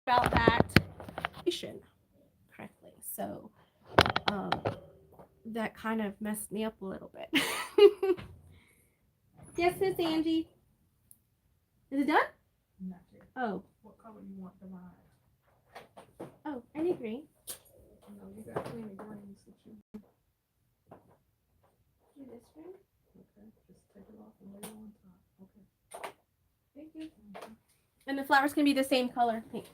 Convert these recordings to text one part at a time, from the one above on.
about that correctly. So that kind of messed me up a little bit. Yes, Miss Angie. Is it done? Not yet. Oh. What color you want the lines? Oh, I need green. No, you got plenty of greens that you. Do this green. Okay, just take it off and lay it on top. Okay. Thank you. And the flowers can be the same color. Gotcha.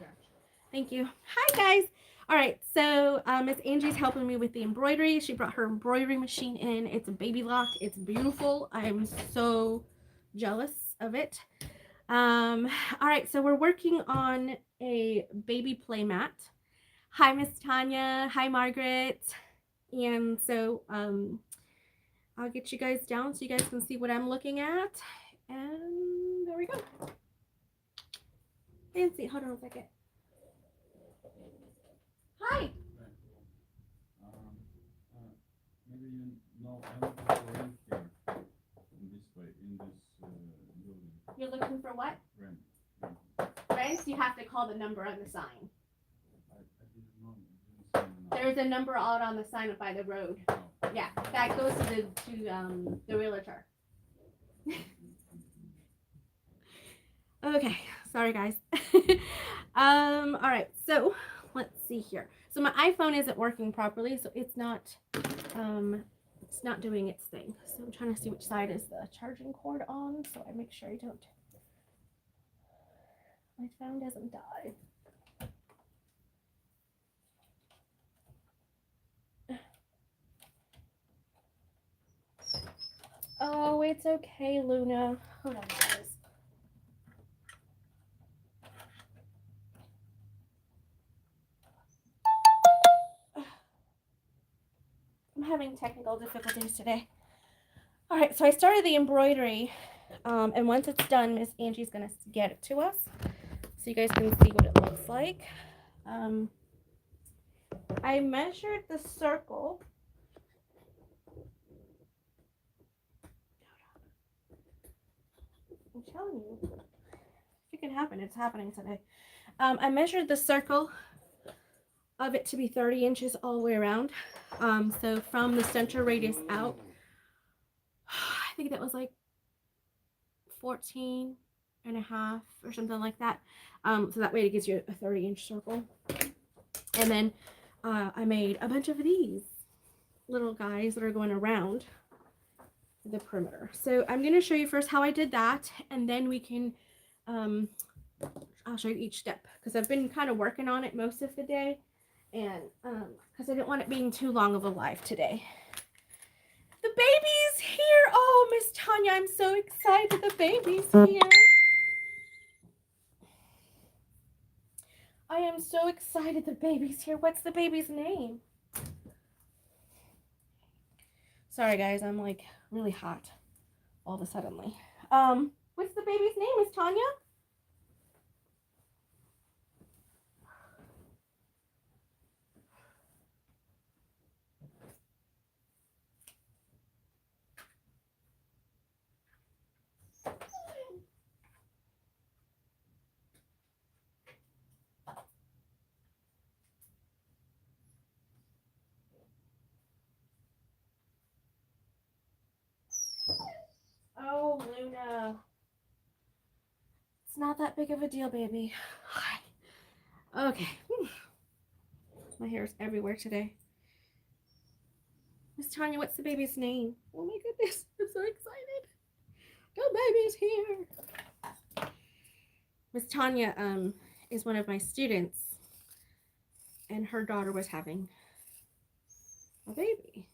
Thank you. Hi, guys. All right, so Miss Angie's helping me with the embroidery. She brought her embroidery machine in. It's a baby lock. It's beautiful. I'm so jealous of it. All right, so we're working on a baby play mat. Hi, Miss Tanya. Hi, Margaret. And so I'll get you guys down so you guys can see what I'm looking at. And there we go. Fancy. Hold on a second. Hi. Maybe you know I'm looking for rent here in this way, in this building. You're looking for what? Rent. Rent? You have to call the number on the sign. I didn't know. It didn't say There's a number out on the sign up by the road. no. Yeah, that goes to the realtor. Okay, sorry guys. All right, so let's see here. So my iPhone isn't working properly, so it's not doing its thing. So I'm trying to see which side is the charging cord on, so I make sure I don't. My phone doesn't die. Oh, it's okay, Luna. Hold on, guys. I'm having technical difficulties today. All right, so I started the embroidery, and once it's done, Miss Angie's gonna get it to us, so you guys can see what it looks like. I measured the circle. I'm telling you, if it can happen, it's happening today. I measured the circle of it to be 30 inches all the way around. So from the center radius out, I think that was like 14 and a half or something like that. So that way it gives you a 30-inch circle. And then I made a bunch of these little guys that are going around the perimeter. So I'm going to show you first how I did that, and then we can I'll show you each step, because I've been kind of working on it most of the day, and because I didn't want it being too long of a live today. The baby's here. Oh, Miss Tanya, I'm so excited the baby's here. I am so excited the baby's here. What's the baby's name? Sorry guys, I'm like really hot all of a suddenly. What's the baby's name, Miss Tanya? Oh, Luna. It's not that big of a deal, baby. Okay. My hair is everywhere today. Miss Tanya, what's the baby's name? Oh my goodness, I'm so excited. The baby's here. Miss Tanya is one of my students, and her daughter was having a baby.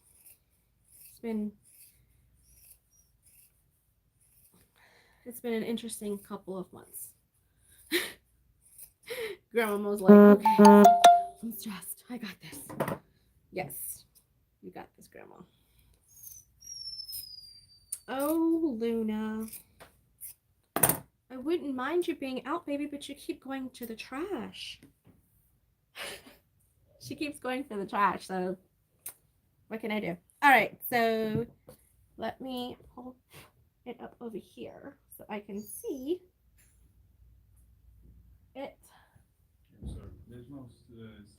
It's been an interesting couple of months. Grandma was like, okay, I'm stressed. I got this. Yes, you got this, Grandma. Oh, Luna. I wouldn't mind you being out, baby, but you keep going to the trash. She keeps going for the trash, so what can I do? All right, so let me pull it up over here so I can see it. So no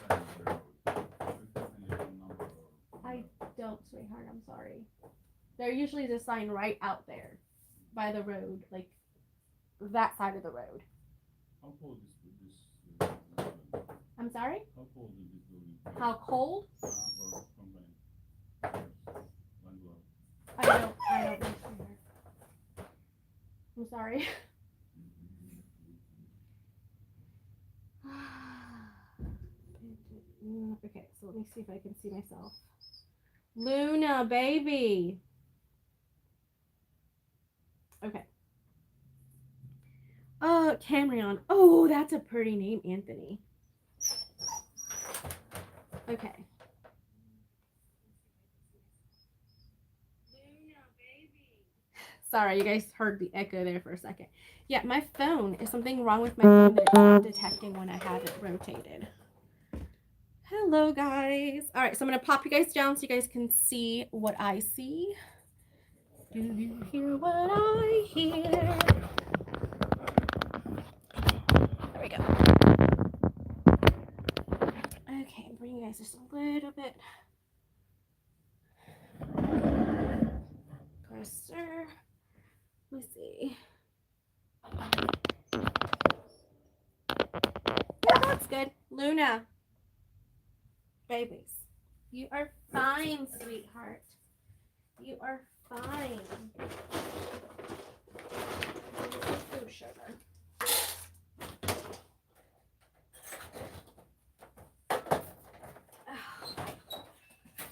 sign on the road. Do you have any phone number or? I don't, sweetheart. I'm sorry. There usually is a sign right out there by the road, like that side of the road. How cold is this building? I'm sorry? How cold is this building? How cold? Or company? Yes. Landlord. I don't know, sweetheart. I'm sorry. Okay, so let me see if I can see myself. Luna, baby. Okay. Oh, Camryon. Oh, that's a pretty name, Anthony. Okay. Luna, baby. Sorry, you guys heard the echo there for a second. Yeah, my phone, is something wrong with my phone that it's not detecting when I have it rotated. Hello, guys. All right, so I'm going to pop you guys down so you guys can see what I see. Do you hear what I hear? There we go. Okay, bring you guys just a little bit closer. Let me see. Yeah, that's good. Luna. Babies. You are fine, sweetheart. You are fine. Oh, sugar.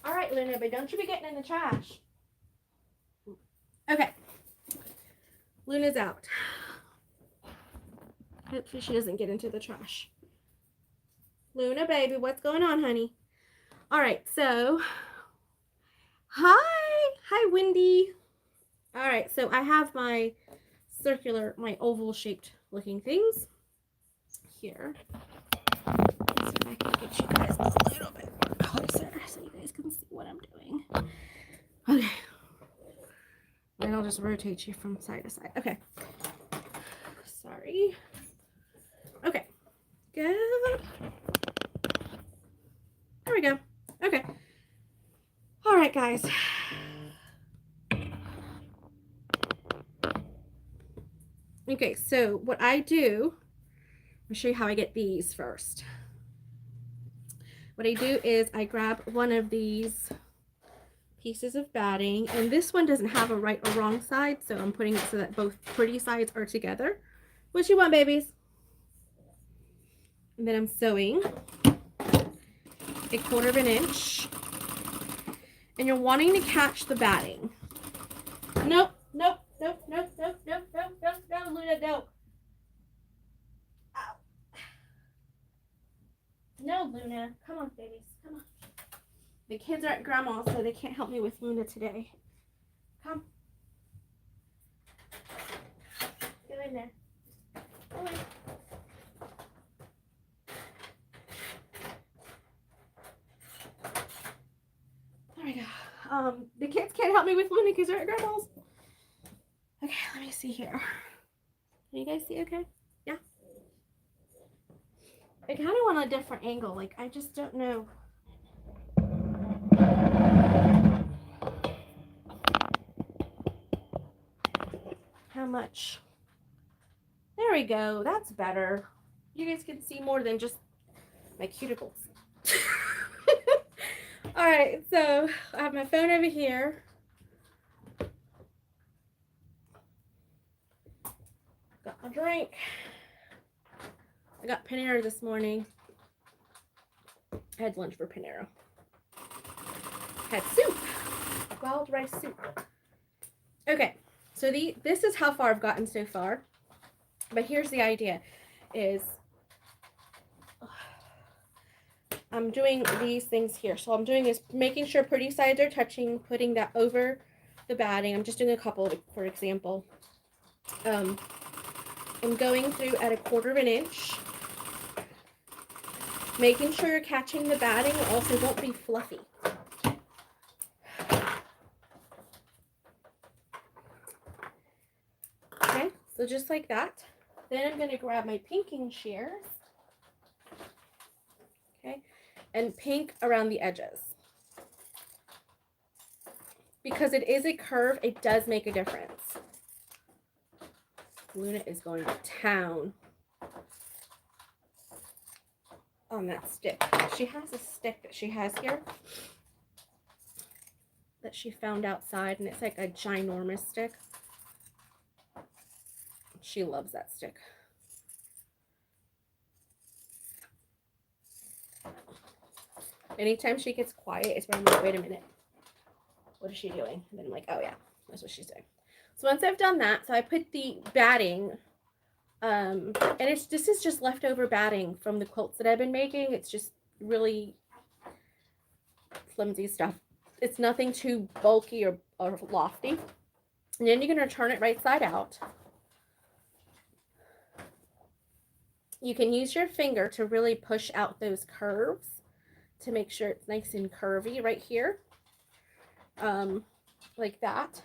All right, Luna, but don't you be getting in the trash. Okay. Luna's out. Hopefully she doesn't get into the trash. Luna, baby, what's going on, honey? All right, so hi, Wendy. All right, so I have my oval shaped looking things here. Let's see if I can get you guys a little bit more closer so you guys can see what I'm doing. Okay. Then I'll just rotate you from side to side. Okay. Sorry. Okay. Good. There we go. Okay. All right, guys. Okay, so what I do, I'll show you how I get these first. What I do is I grab one of these pieces of batting, and this one doesn't have a right or wrong side, so I'm putting it so that both pretty sides are together. What you want, babies? And then I'm sewing a 1/4 inch, and you're wanting to catch the batting. Nope, nope, nope, nope, nope, nope, nope, nope, no, Luna, no. Ow. No, Luna, come on, babies, come on. The kids are at grandma's, so they can't help me with Luna today. Come. Get in there. Go in. There we go. The kids can't help me with Luna because they're at grandma's. Okay, let me see here. Can you guys see okay? Yeah? I kind of want a different angle. Like, I just don't know. How much? There we go. That's better. You guys can see more than just my cuticles. All right, so I have my phone over here. Got my drink. I got Panera this morning. I had lunch for Panera. Had soup. Wild rice soup. Okay, so this is how far I've gotten so far. But here's the idea is I'm doing these things here. So I'm doing is making sure pretty sides are touching, putting that over the batting. I'm just doing a couple, for example. I'm going through at a 1/4 inch, making sure you're catching the batting. It also won't be fluffy. Okay, so just like that. Then I'm going to grab my pinking shears. and pink around the edges. Because it is a curve, it does make a difference. Luna is going to town on that stick. She has a stick that she has here that she found outside, and it's like a ginormous stick. She loves that stick. Anytime she gets quiet, it's when I'm like, wait a minute. What is she doing? And then I'm like, oh yeah, that's what she's doing. So once I've done that, so I put the batting, and this is just leftover batting from the quilts that I've been making. It's just really flimsy stuff. It's nothing too bulky or lofty. And then you're going to turn it right side out. You can use your finger to really push out those curves to make sure it's nice and curvy right here. Like that.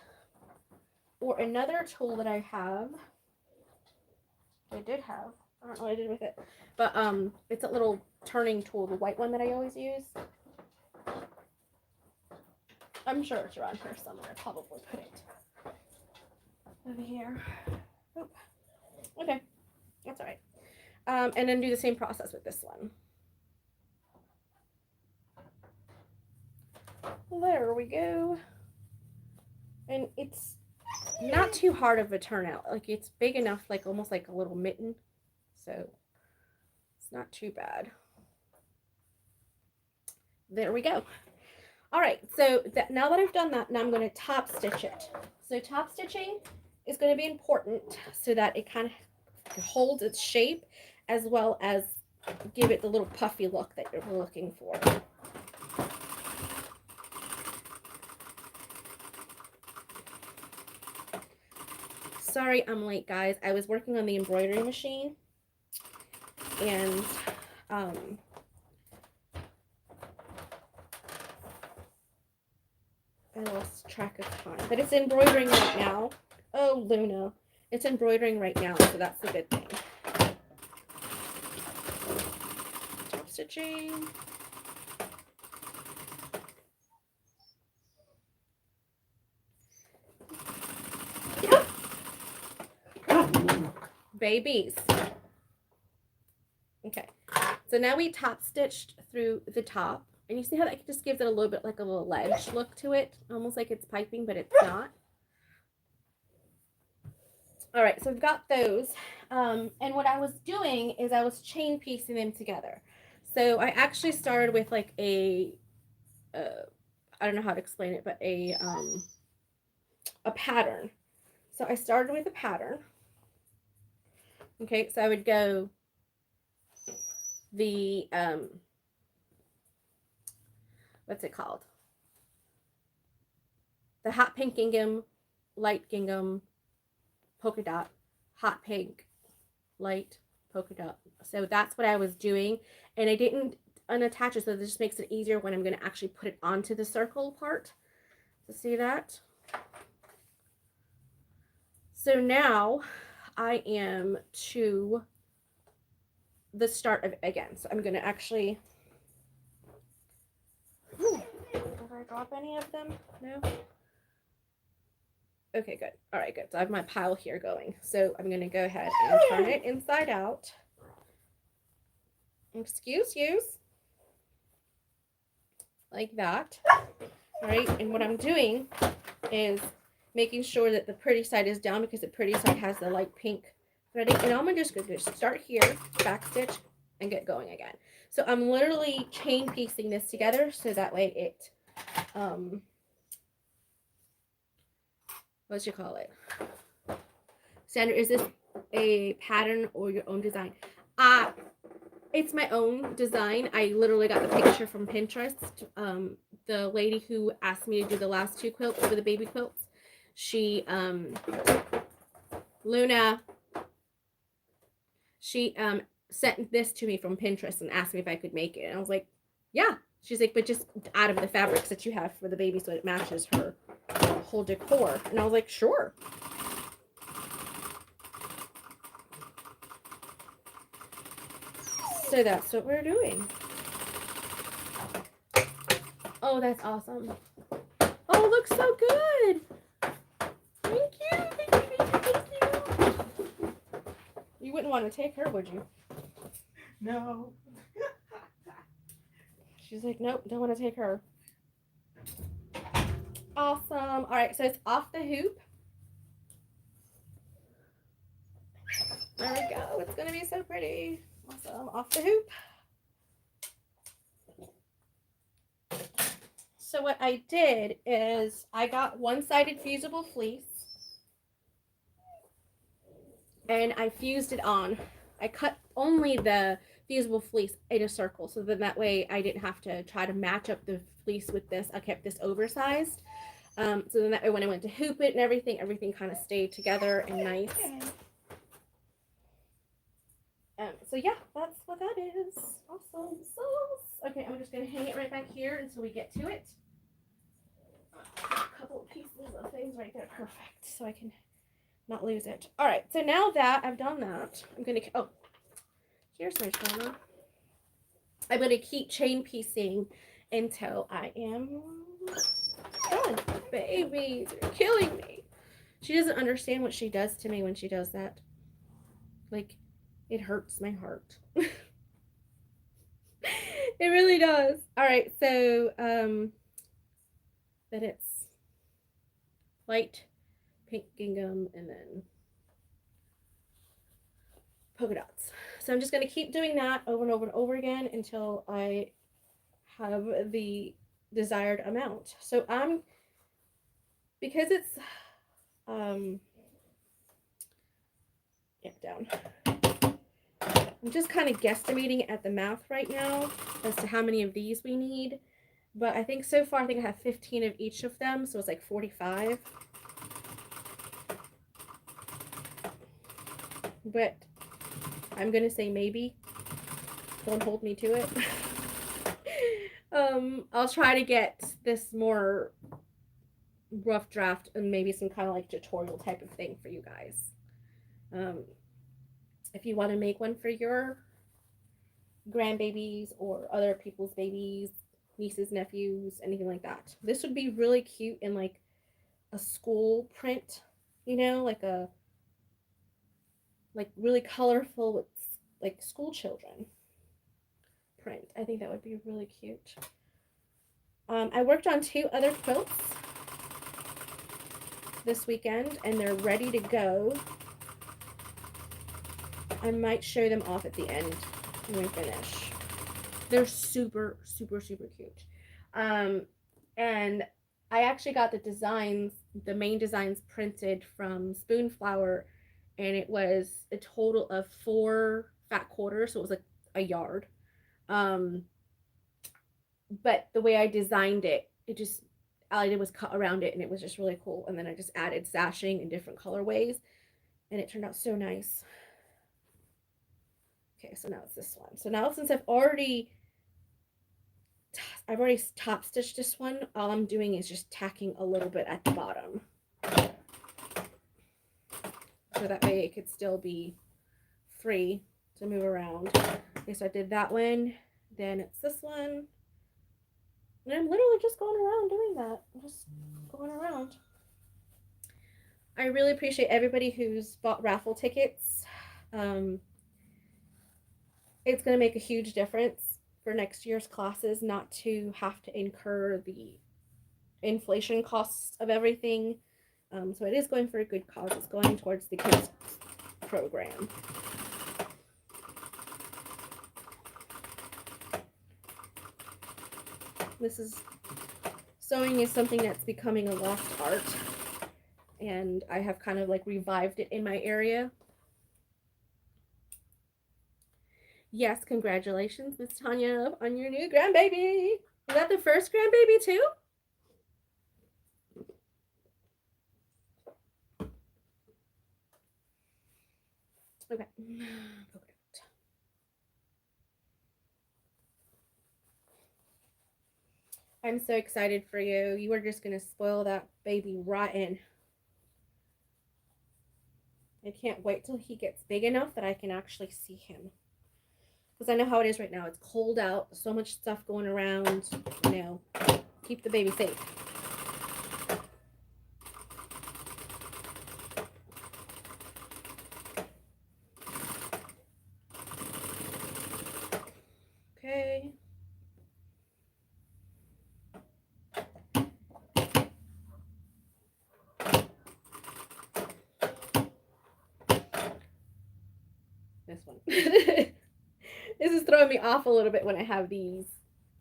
Or another tool that I have, I don't know what I did with it, but it's a little turning tool, the white one that I always use. I'm sure it's around here somewhere. I probably put it over here. Oh. Okay, that's all right. And then do the same process with this one. There we go. And it's not too hard of a turnout. Like, it's big enough, like almost like a little mitten. So it's not too bad. There we go. All right, so now that I've done that, now I'm going to top stitch it. So top stitching is going to be important so that it kind of holds its shape as well as give it the little puffy look that you're looking for. Sorry I'm late, guys. I was working on the embroidery machine and I lost track of time, but it's embroidering right now. Oh, Luna, it's embroidering right now, so that's the good thing. Top stitching. Babies. Okay, so now we top stitched through the top, and you see how that just gives it a little bit like a little ledge look to it, almost like it's piping, but it's not. All right, so we've got those, and what I was doing is I was chain piecing them together. So I actually started with like a I don't know how to explain it, but a pattern. So I started with a pattern. Okay, so I would go the, what's it called? The hot pink gingham, light gingham, polka dot, hot pink, light, polka dot. So that's what I was doing. And I didn't unattach it, so this just makes it easier when I'm going to actually put it onto the circle part. So see that? So now I am to the start of it again. So I'm going to actually, did I drop any of them? No? Okay, good. All right, good. So I have my pile here going. So I'm going to go ahead and turn it inside out. Excuse you. Like that. All right, and what I'm doing is making sure that the pretty side is down because the pretty side has the light pink threading. And I'm just going to start here, back stitch, and get going again. So I'm literally chain piecing this together so that way it, what you call it? Sandra, is this a pattern or your own design? It's my own design. I literally got the picture from Pinterest. The lady who asked me to do the last two quilts for the baby quilts, she, Luna, she sent this to me from Pinterest and asked me if I could make it. And I was like, yeah. She's like, but just out of the fabrics that you have for the baby so it matches her whole decor. And I was like, sure. So that's what we're doing. Oh, that's awesome. Oh, it looks so good. Thank you. Thank you, thank you, thank you. You wouldn't want to take her, would you? No. She's like, nope, don't want to take her. Awesome. All right, so it's off the hoop. There we go. It's going to be so pretty. Awesome. Off the hoop. So what I did is I got one-sided fusible fleece and I fused it on. I cut only the fusible fleece in a circle, so then that way I didn't have to try to match up the fleece with this. I kept this oversized. So then that way when I went to hoop it and everything kind of stayed together and nice. So yeah, that's what that is. Awesome sauce. Okay, I'm just gonna hang it right back here until we get to it. A couple of pieces of things right there, perfect, so I can not lose it. All right, so now that I've done that, I'm gonna, oh, here's my timer. I'm gonna keep chain piecing until I am done. Babies, you're killing me. She doesn't understand what she does to me when she does that. Like, it hurts my heart. It really does. All right, so then it's light pink gingham and then polka dots. So I'm just going to keep doing that over and over and over again until I have the desired amount. So because it's down. I'm just kind of guesstimating at the math right now as to how many of these we need. But I think so far, I have 15 of each of them. So it's like 45. But I'm going to say maybe. Don't hold me to it. I'll try to get this more rough draft and maybe some kind of like tutorial type of thing for you guys. If you want to make one for your grandbabies or other people's babies, nieces, nephews, anything like that. This would be really cute in like a school print, you know, like really colorful with like school children print. I think that would be really cute. I worked on 2 other quilts this weekend and they're ready to go. I might show them off at the end when we finish. They're super, super, super cute. And I actually got the designs, the main designs printed from Spoonflower, and it was a total of 4 fat quarters, so it was like a yard. But the way I designed it, all I did was cut around it, and it was just really cool. And then I just added sashing in different colorways, and it turned out so nice. Okay, so now it's this one. So now since I've already top stitched this one, all I'm doing is just tacking a little bit at the bottom. So that way it could still be free to move around. Okay, so I did that one. Then it's this one. And I'm literally just going around doing that. I'm just going around. I really appreciate everybody who's bought raffle tickets. It's going to make a huge difference for next year's classes not to have to incur the inflation costs of everything. So it is going for a good cause. It's going towards the kids program. Sewing is something that's becoming a lost art, and I have kind of like revived it in my area. Yes, congratulations, Miss Tanya, on your new grandbaby. Is that the first grandbaby too? Okay. I'm so excited for you. You are just going to spoil that baby rotten. I can't wait till he gets big enough that I can actually see him. Because I know how it is right now. It's cold out. So much stuff going around. You know. keep the baby safe. Okay. This one. This is throwing me off a little bit when I have these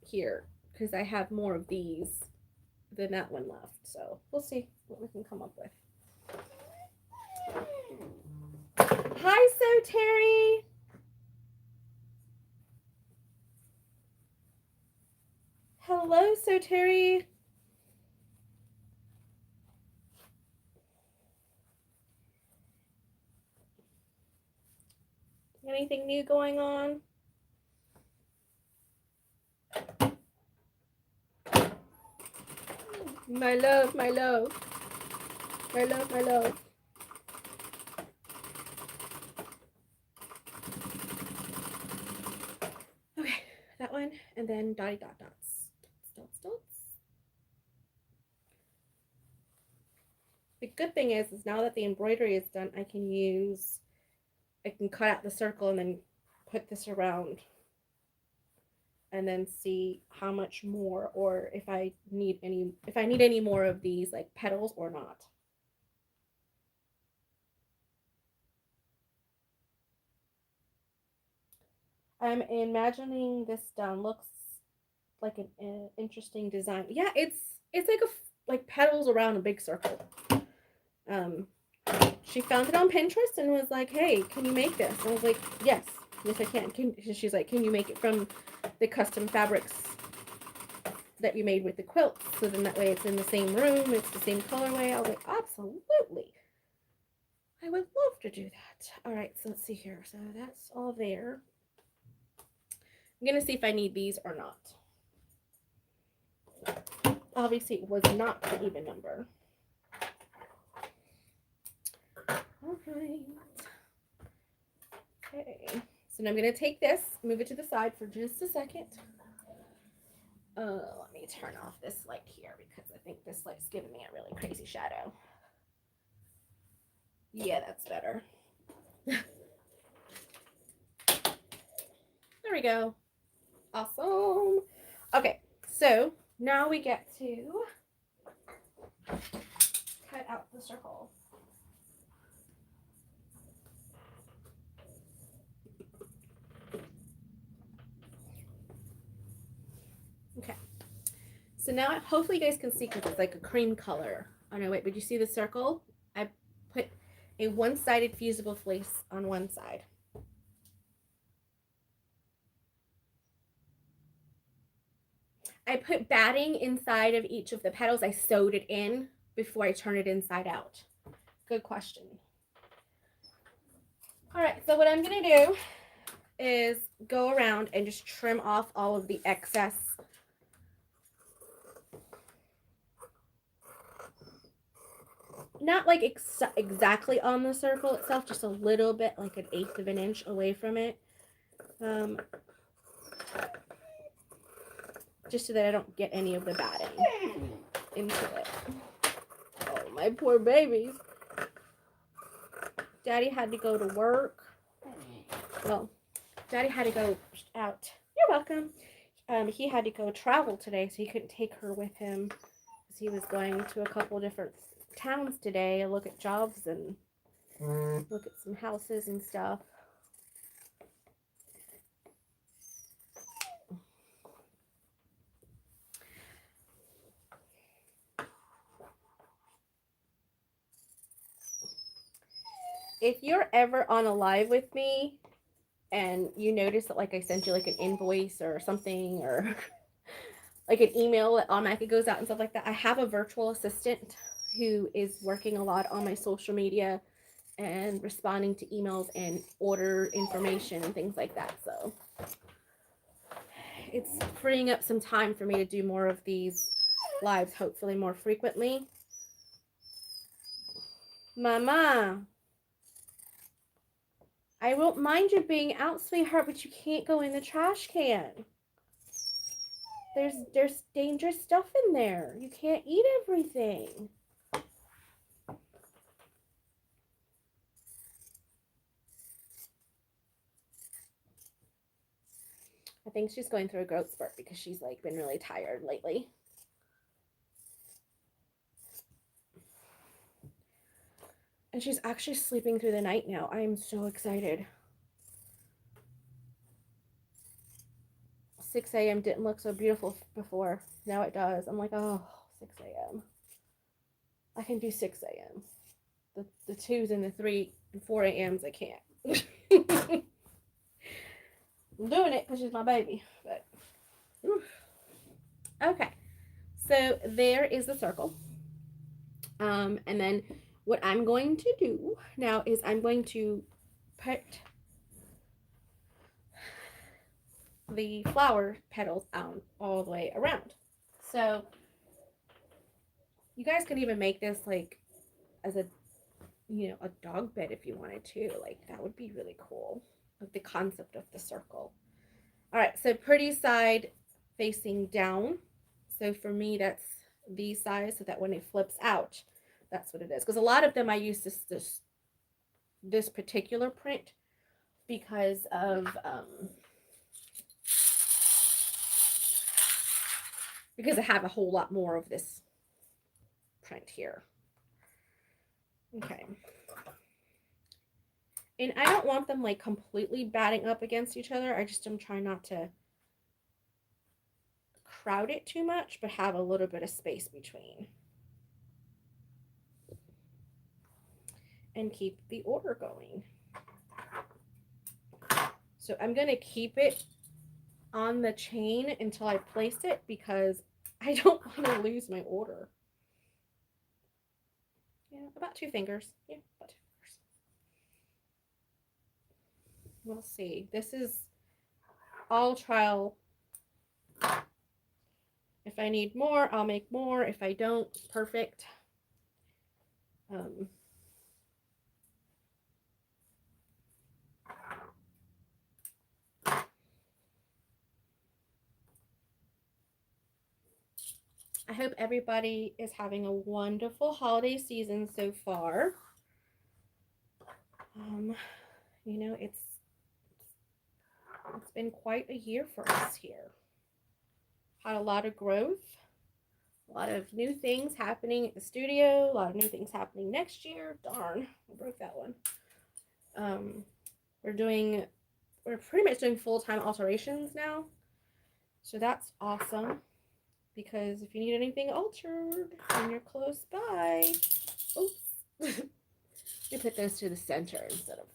here because I have more of these than that one left. So we'll see what we can come up with. Hi, So Terry. Hello, So Terry. Anything new going on? My love, my love. My love, my love. Okay, that one, and then dotty dot dots. Dots, dots. The good thing is now that the embroidery is done, I can cut out the circle and then put this around and then see how much more, or if I need any more of these like petals or not. I'm imagining this done. Looks like an interesting design. Yeah, it's like petals around a big circle. She found it on Pinterest and was like, "Hey, can you make this?" And I was like, "Yes, yes I can." She's like, "Can you make it from the custom fabrics that you made with the quilts? So then that way it's in the same room, it's the same colorway." I was like, "Absolutely, I would love to do that." All right, so let's see here. So that's all there. I'm gonna see if I need these or not. Obviously, it was not an even number. All right. Okay. So now I'm going to take this, move it to the side for just a second. Let me turn off this light here because I think this light's giving me a really crazy shadow. Yeah, that's better. There we go. Awesome. Okay, so now we get to cut out the circle. Okay, so now hopefully you guys can see because it's like a cream color. Oh no, wait, but you see the circle? I put a one-sided fusible fleece on one side. I put batting inside of each of the petals. I sewed it in before I turn it inside out. Good question. All right, so what I'm gonna do is go around and just trim off all of the excess not like exactly on the circle itself, just a little bit, like 1/8 of an inch away from it. Just so that I don't get any of the batting into it. Oh, my poor babies. Daddy had to go to work. Well, Daddy had to go out. You're welcome. He had to go travel today, so he couldn't take her with him because he was going to a couple different towns today and look at jobs and look at some houses and stuff. If you're ever on a live with me and you notice that like I sent you like an invoice or something or like an email that automatically goes out and stuff like that, I have a virtual assistant who is working a lot on my social media and responding to emails and order information and things like that. So it's freeing up some time for me to do more of these lives, hopefully more frequently. Mama, I won't mind you being out, sweetheart, but you can't go in the trash can. There's dangerous stuff in there. You can't eat everything. I think she's going through a growth spurt because she's like been really tired lately. And she's actually sleeping through the night now. I am so excited. 6 a.m. didn't look so beautiful before. Now it does. I'm like, oh, 6 a.m. I can do 6 a.m. The 2s and the 3 and 4 a.m.s I can't. I'm doing it because she's my baby. But oof. Okay. So there is the circle. And then what I'm going to do now is I'm going to put the flower petals out all the way around. So you guys could even make this like as a, you know, a dog bed if you wanted to. Like that would be really cool. Like the concept of the circle. All right, so pretty side facing down. So for me, that's the size so that when it flips out, that's what it is. Because a lot of them I use this particular print because of because I have a whole lot more of this print here. Okay. And I don't want them like completely batting up against each other. I just am trying not to crowd it too much, but have a little bit of space between. And keep the order going. So I'm going to keep it on the chain until I place it because I don't want to lose my order. Yeah, about 2 fingers. Yeah, about 2 fingers. We'll see. This is all trial. If I need more, I'll make more. If I don't, perfect. I hope everybody is having a wonderful holiday season so far. You know, it's been quite a year for us here. Had a lot of growth, a lot of new things happening at the studio, a lot of new things happening next year. Darn, I broke that one. We're pretty much doing full-time alterations now. So that's awesome. Because if you need anything altered and you're close by, oops, you put those to the center instead of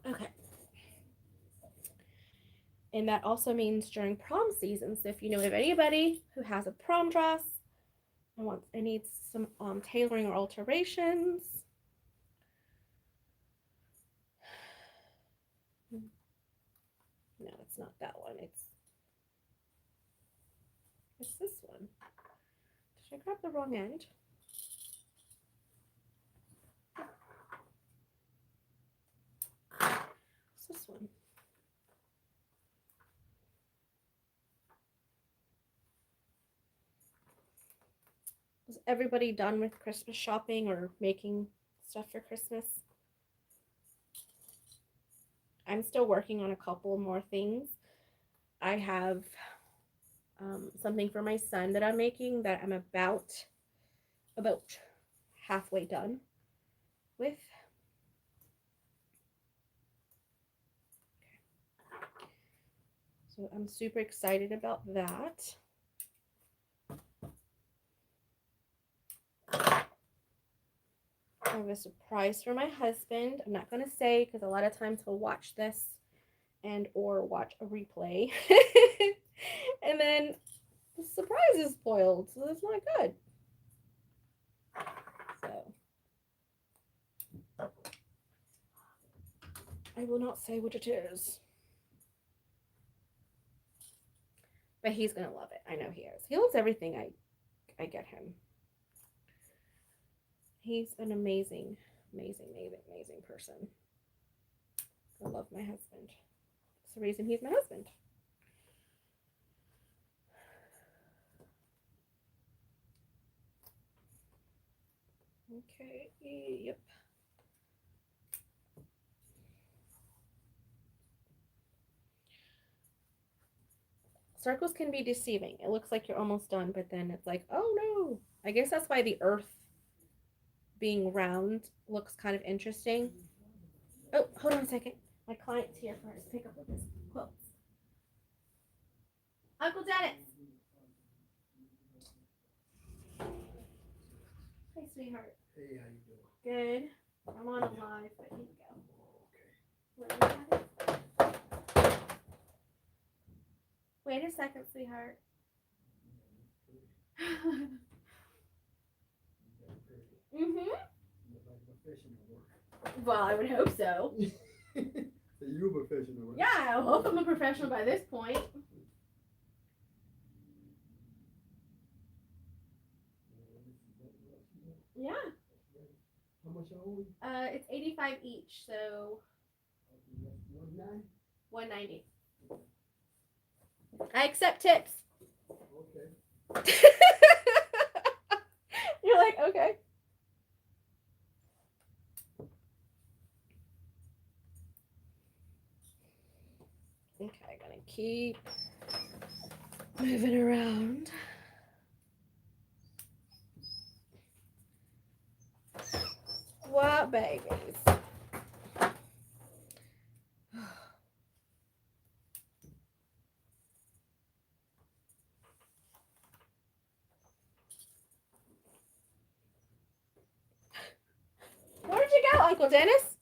okay. And that also means during prom season. So if you know of anybody who has a prom dress and needs some tailoring or alterations, no, it's not that one. It's this one. Did I grab the wrong end? It's this one. Is everybody done with Christmas shopping or making stuff for Christmas? I'm still working on a couple more things. I have something for my son that I'm making that I'm about halfway done with. So I'm super excited about that. I have a surprise for my husband. I'm not going to say because a lot of times he'll watch this and or watch a replay. And then the surprise is spoiled. So that's not good. So I will not say what it is. But he's going to love it. I know he is. He loves everything I get him. He's an amazing, amazing, amazing, amazing person. I love my husband. That's the reason he's my husband. Okay, yep. Circles can be deceiving. It looks like you're almost done, but then it's like, oh no. I guess that's why the earth being round looks kind of interesting. Oh, hold on a second. My client's here for his pickup with his quilts. Uncle Dennis. Hey, sweetheart. Hey, how you doing? Good. I'm on a live, but here you go. Okay. Let me have it. Wait a second, sweetheart. Very pretty. Mm-hmm. Look like a professional work. Well, I would hope so. So you a professional work? Yeah, I hope I'm a professional by this point. Yeah. How much are we? It's 85 each, so 1.9? 190. I accept tips. Okay. You're like, okay. Okay, gonna keep moving around. What babies? Where'd you go, Uncle Dennis?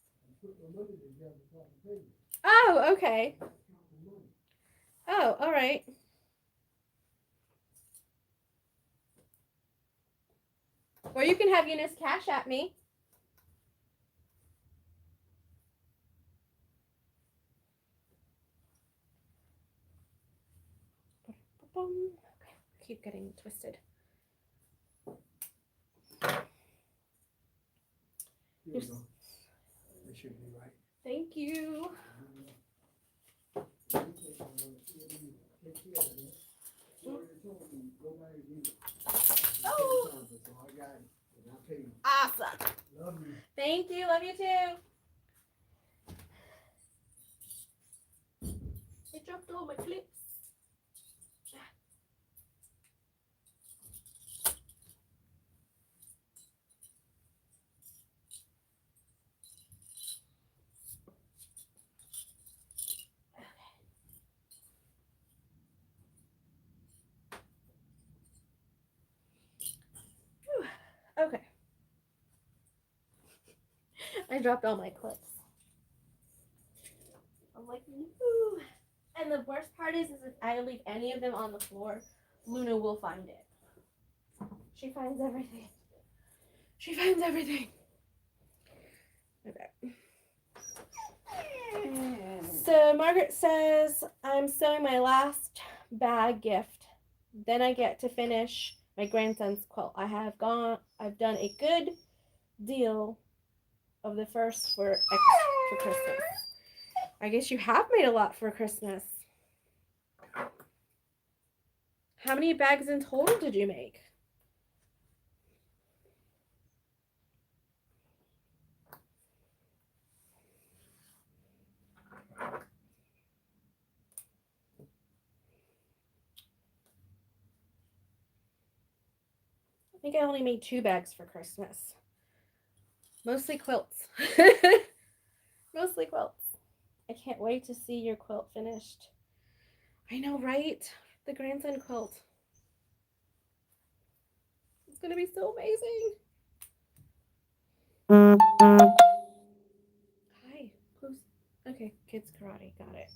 Oh, okay. Oh, all right. Or you can have Eunice cash at me. Okay, keep getting twisted. Here we go. That should be right. Thank you. Take care of it. You already told me, go back and get it. Oh. So I got it. And I'll pay you. Awesome. Love you. Thank you. Love you too. I dropped all my clips. Okay. I dropped all my clips. I'm like, ooh. And the worst part is if I leave any of them on the floor, Luna will find it. She finds everything. She finds everything. Okay. So Margaret says, I'm sewing my last bag gift. Then I get to finish my grandson's quilt. I've done a good deal of the first for Christmas. I guess you have made a lot for Christmas. How many bags in total did you make? I think I only made 2 bags for Christmas. Mostly quilts. Mostly quilts. I can't wait to see your quilt finished. I know, right? The grandson quilt. It's going to be so amazing. Hi. Who's... Okay, kids karate. Got it.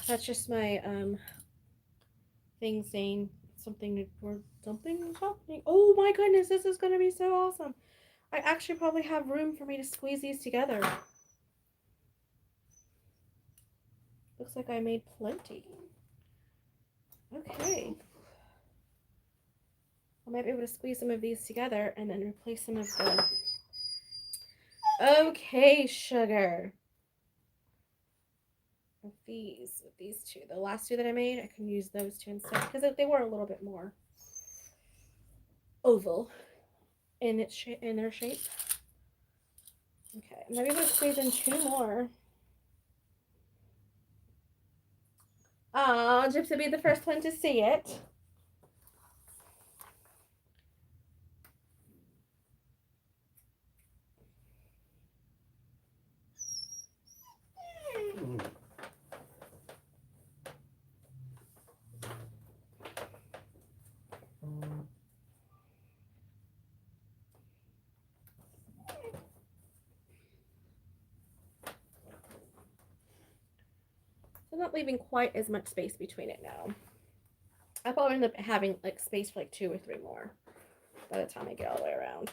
That's just my thing saying something or something is happening. Oh my goodness, this is going to be so awesome. I actually probably have room for me to squeeze these together. Looks like I made plenty. Okay. I might be able to squeeze some of these together and then replace some of the Okay, sugar. With these two, the last two that I made, I can use those two instead because they were a little bit more oval in their shape. Okay, maybe we'll squeeze in 2 more. Oh, Gypsy will be the first one to see it. I'm not leaving quite as much space between it now. I'll probably end up having like space for like 2 or 3 more by the time I get all the way around.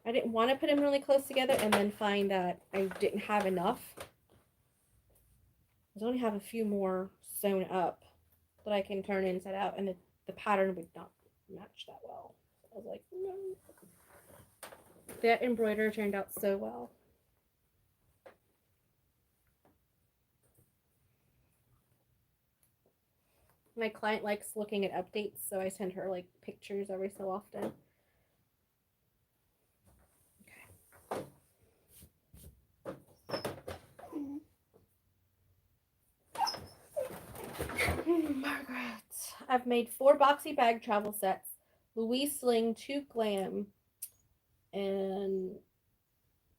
I didn't want to put them really close together and then find that I didn't have enough. I only have a few more sewn up that I can turn inside out, and the pattern would not match that well. So I was like, no. That embroidery turned out so well. My client likes looking at updates, so I send her like pictures every so often. Margaret. I've made 4 boxy bag travel sets, Louise Sling 2 glam, and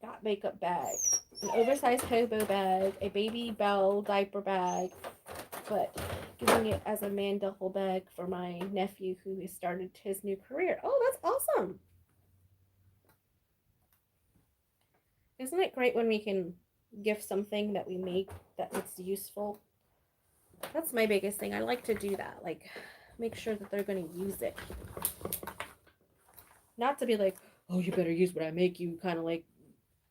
got makeup bag, an oversized hobo bag, a baby bell diaper bag, but giving it as a man duffel bag for my nephew who has started his new career. Oh, that's awesome. Isn't it great when we can gift something that we make that it's useful? That's my biggest thing. I like to do that. Like, make sure that they're going to use it. Not to be like, oh, you better use what I make you, kind of like,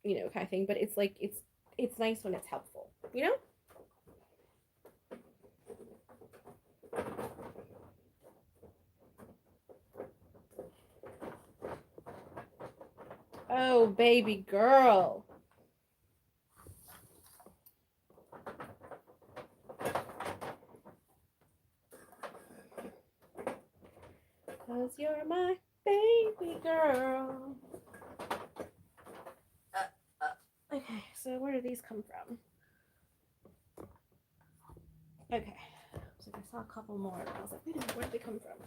you know, kind of thing. But it's like, it's nice when it's helpful, you know? Oh, baby girl. Cause you're my baby girl. Okay, so where do these come from? Okay, so I saw a couple more. And I was like, wait a minute, where did they come from?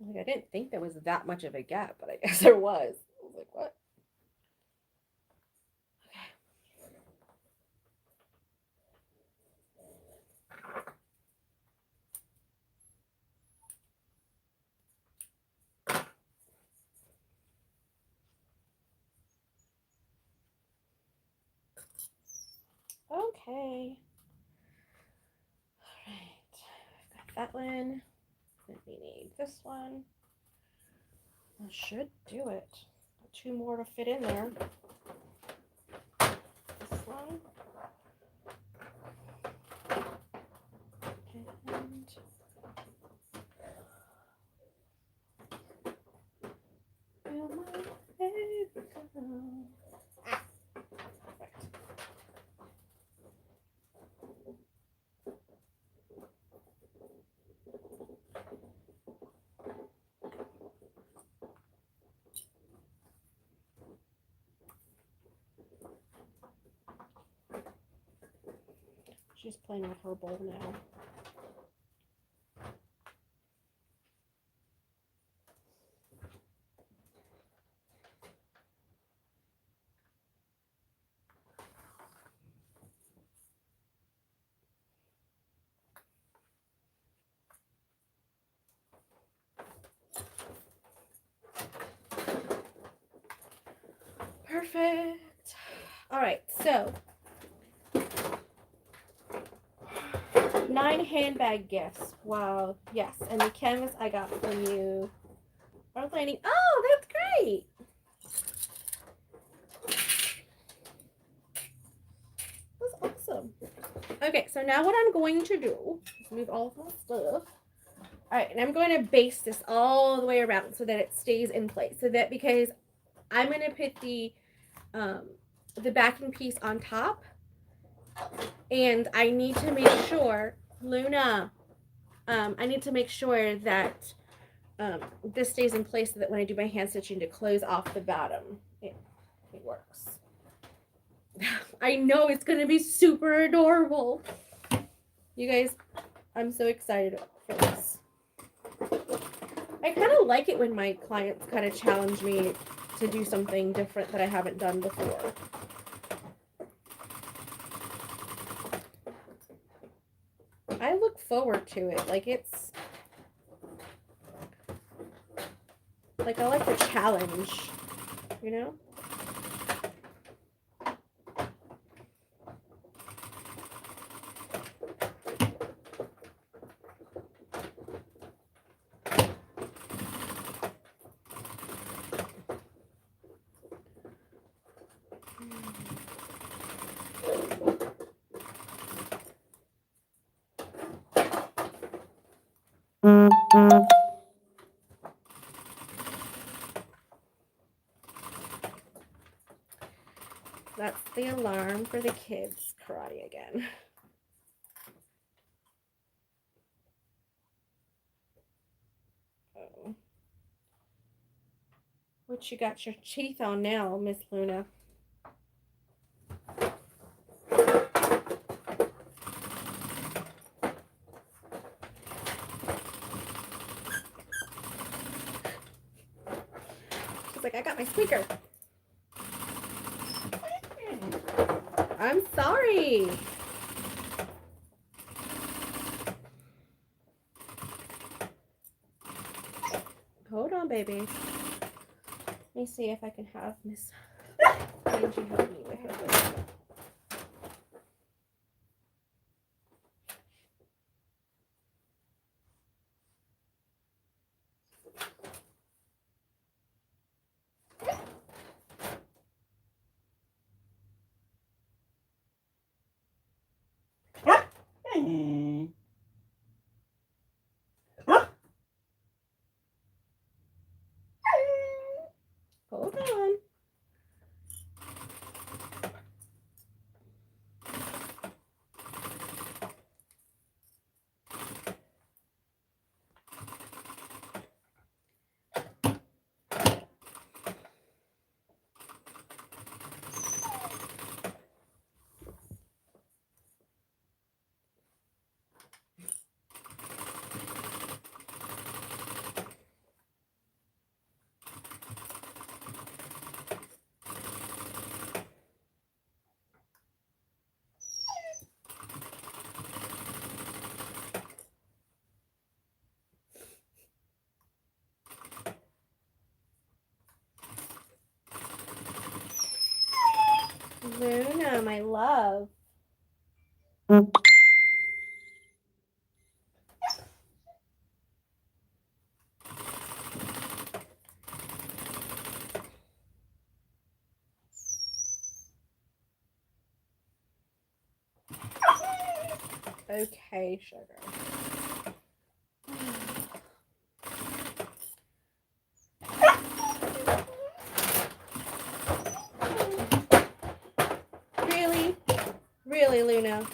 Like, I didn't think there was that much of a gap, but I guess there was. I was like, what? Okay. Alright. I've got that one. Then we need this one. That should do it. Got 2 more to fit in there. This one. And you're my baby girl. Ah, perfect. She's playing with her bowl now. Perfect. All right, so 9 handbag gifts. Wow, yes, and the canvas I got from you. Earth Landing. Oh, that's now what I'm going to do is move all of my stuff. All right, and I'm going to base this all the way around so that it stays in place. So that because I'm going to put the backing piece on top, and I need to make sure, Luna, I need to make sure that this stays in place so that when I do my hand stitching to close off the bottom, it works. I know it's going to be super adorable. You guys, I'm so excited for this. I kind of like it when my clients kind of challenge me to do something different that I haven't done before. I look forward to it. Like it's like I like the challenge, you know? That's the alarm for the kids' karate again. Oh. What you got your teeth on now, Miss Luna? She's like, I got my squeaker. I'm sorry. Hold on, baby. Let me see if I can have Miss Angie help me with her. Hold on. Luna, my love. Okay, sugar. Really? Really, Luna?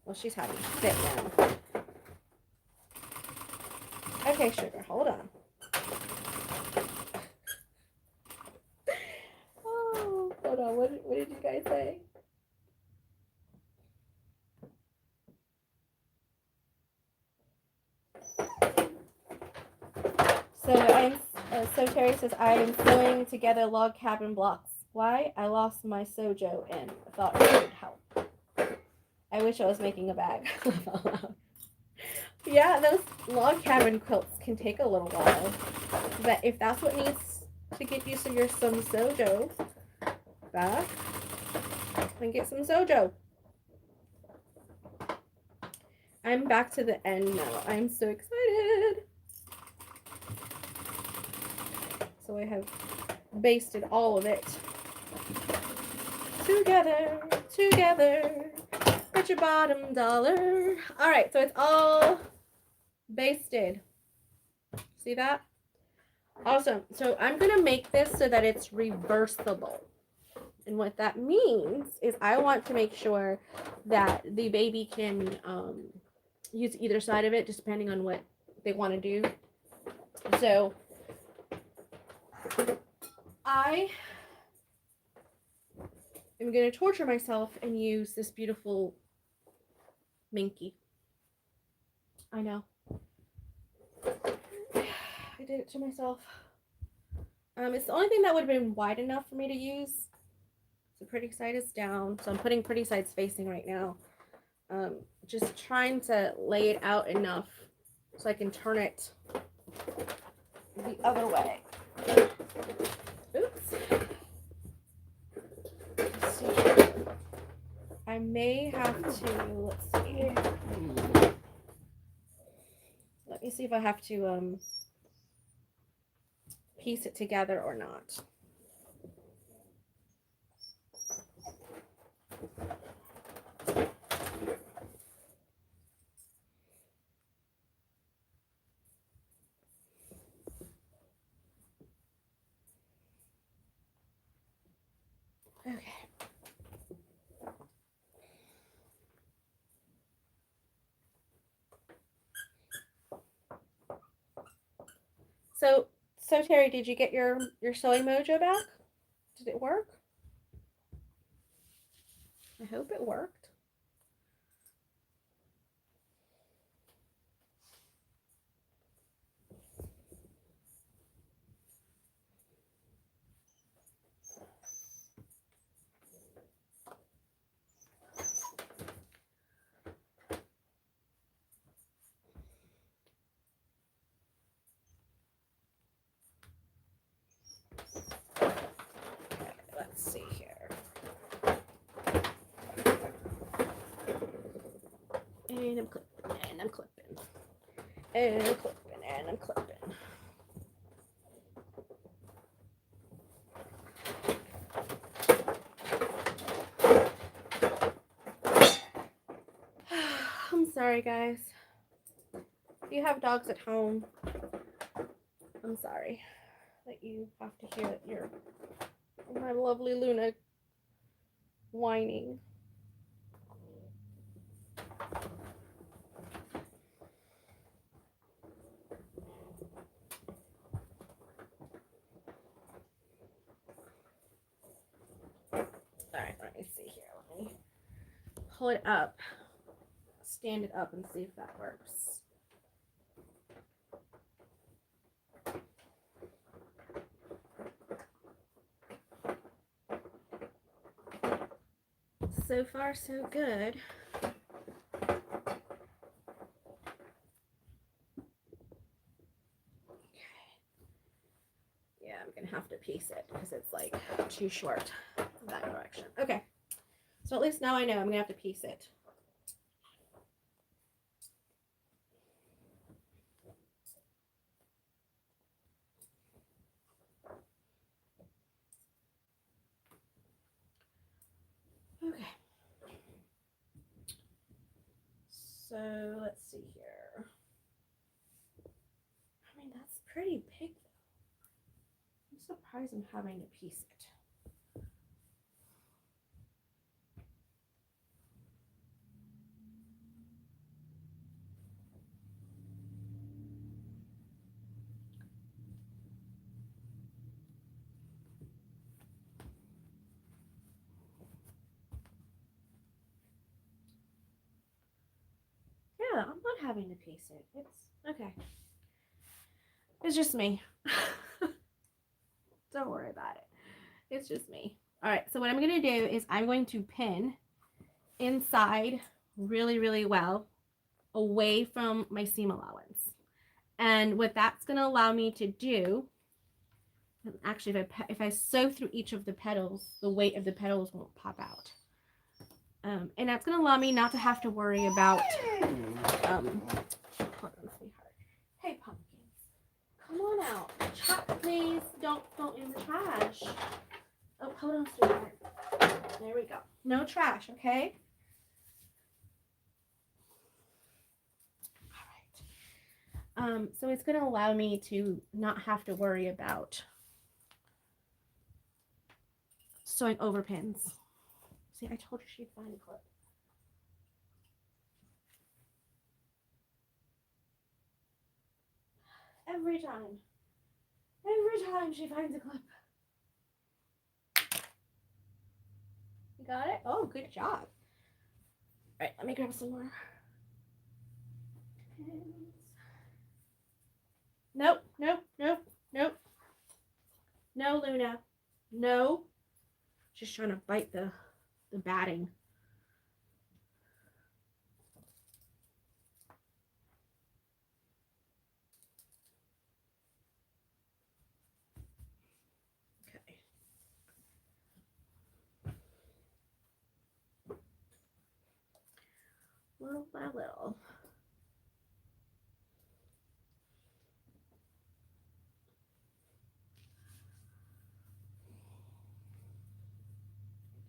Well, she's having to sit now. Okay, sugar, hold on. Oh, hold on. What did you guys say? So Terry says, I am sewing together log cabin blocks. Why? I lost my sojo and thought it would help. I wish I was making a bag. Yeah, those log cabin quilts can take a little while. But if that's what needs to get you some sojo back, then get some sojo. I'm back to the end now. I'm so excited. So I have basted all of it together. Put your bottom dollar. All right, so it's all basted. See that? Awesome. So I'm going to make this so that it's reversible. And what that means is I want to make sure that the baby can use either side of it, just depending on what they want to do. So I am going to torture myself and use this beautiful Minky. I know. I did it to myself. It's the only thing that would have been wide enough for me to use. So pretty side is down. So I'm putting pretty sides facing right now. Just trying to lay it out enough so I can turn it the other way. Oops. Let's see. I may have to, let's see. Let me see if I have to piece it together or not. Okay. So Terry, did you get your Sewing Mojo back? Did it work? I hope it worked. Let's see here. And I'm clipping, and I'm clipping, and I'm clipping, and I'm clipping. I'm sorry, guys. If you have dogs at home, I'm sorry that you have to hear my lovely Luna whining. Alright, let me see here. Let me pull it up, stand it up, and see if that works. So far, so good. Yeah, I'm gonna have to piece it because it's like too short that direction. Okay, so at least now I know I'm gonna have to piece it. Okay. So let's see here. I mean, that's pretty big though. I'm surprised I'm having to piece it. Yeah, I'm not having to piece it. It's okay. It's just me. Don't worry about it. It's just me. All right, so what I'm going to do is I'm going to pin inside really, really well away from my seam allowance. And what that's going to allow me to do, actually if I sew through each of the petals, the weight of the petals won't pop out. And that's going to allow me not to have to worry about, hold on, sweetheart. Hey, pumpkins, come on out. Please, don't in the trash. Oh, hold on, sweetheart. There we go. No trash, okay? So it's going to allow me to not have to worry about sewing over pins. See, I told her she'd find a clip. Every time she finds a clip. You got it? Oh, good job. All right, let me grab some more pins. Nope, nope, nope, nope. No, Luna. No. She's trying to bite the batting. Okay. Little by little.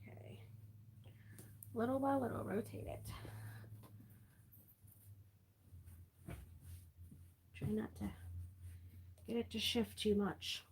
Okay. Little by little, rotate it. Try not to get it to shift too much.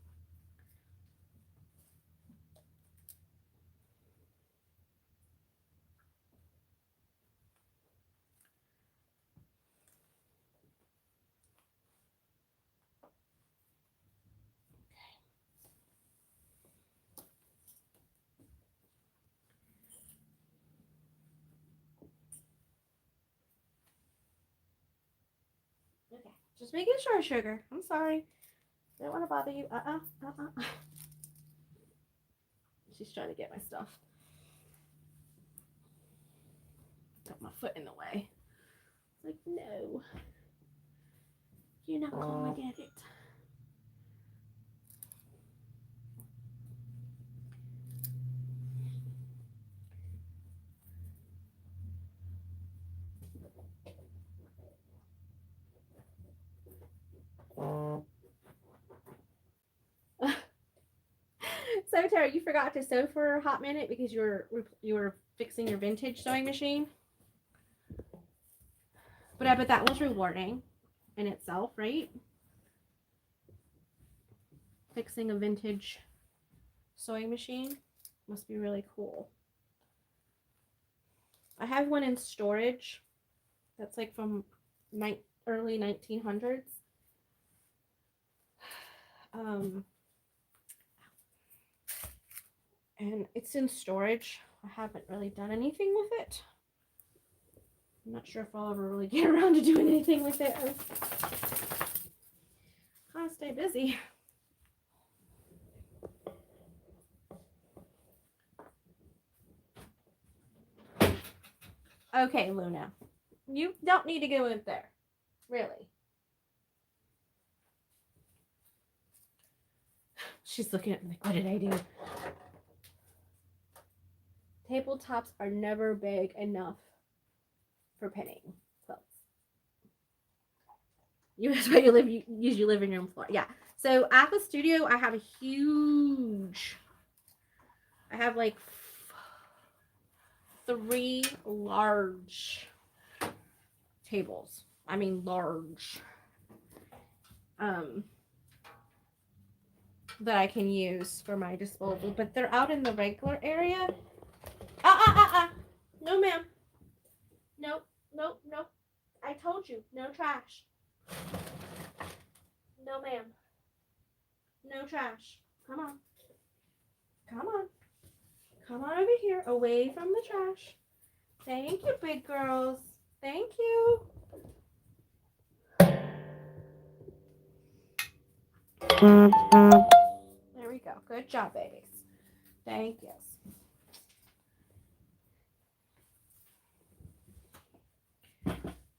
Okay, just making sure, sugar. I'm sorry. Don't want to bother you. She's trying to get my stuff. Got my foot in the way. It's like, no. You're not gonna get it. So Tara, you forgot to sew for a hot minute because you were fixing your vintage sewing machine. But I bet that was rewarding in itself, right? Fixing a vintage sewing machine must be really cool. I have one in storage that's like from early 1900s. And it's in storage. I haven't really done anything with it. I'm not sure if I'll ever really get around to doing anything with it. I gotta stay busy. Okay, Luna. You don't need to go in there. Really. She's looking at me like, what did I do? Tabletops are never big enough for pinning quilts. That's why you use your living room floor. Yeah. So at the studio, I have I have like 3 large tables. I mean large. That I can use for my disposal, but they're out in the regular area. No, ma'am. Nope. I told you, no trash. No, ma'am. No trash. Come on. Come on over here, away from the trash. Thank you, big girls. Thank you. There we go. Good job, babies. Thank you.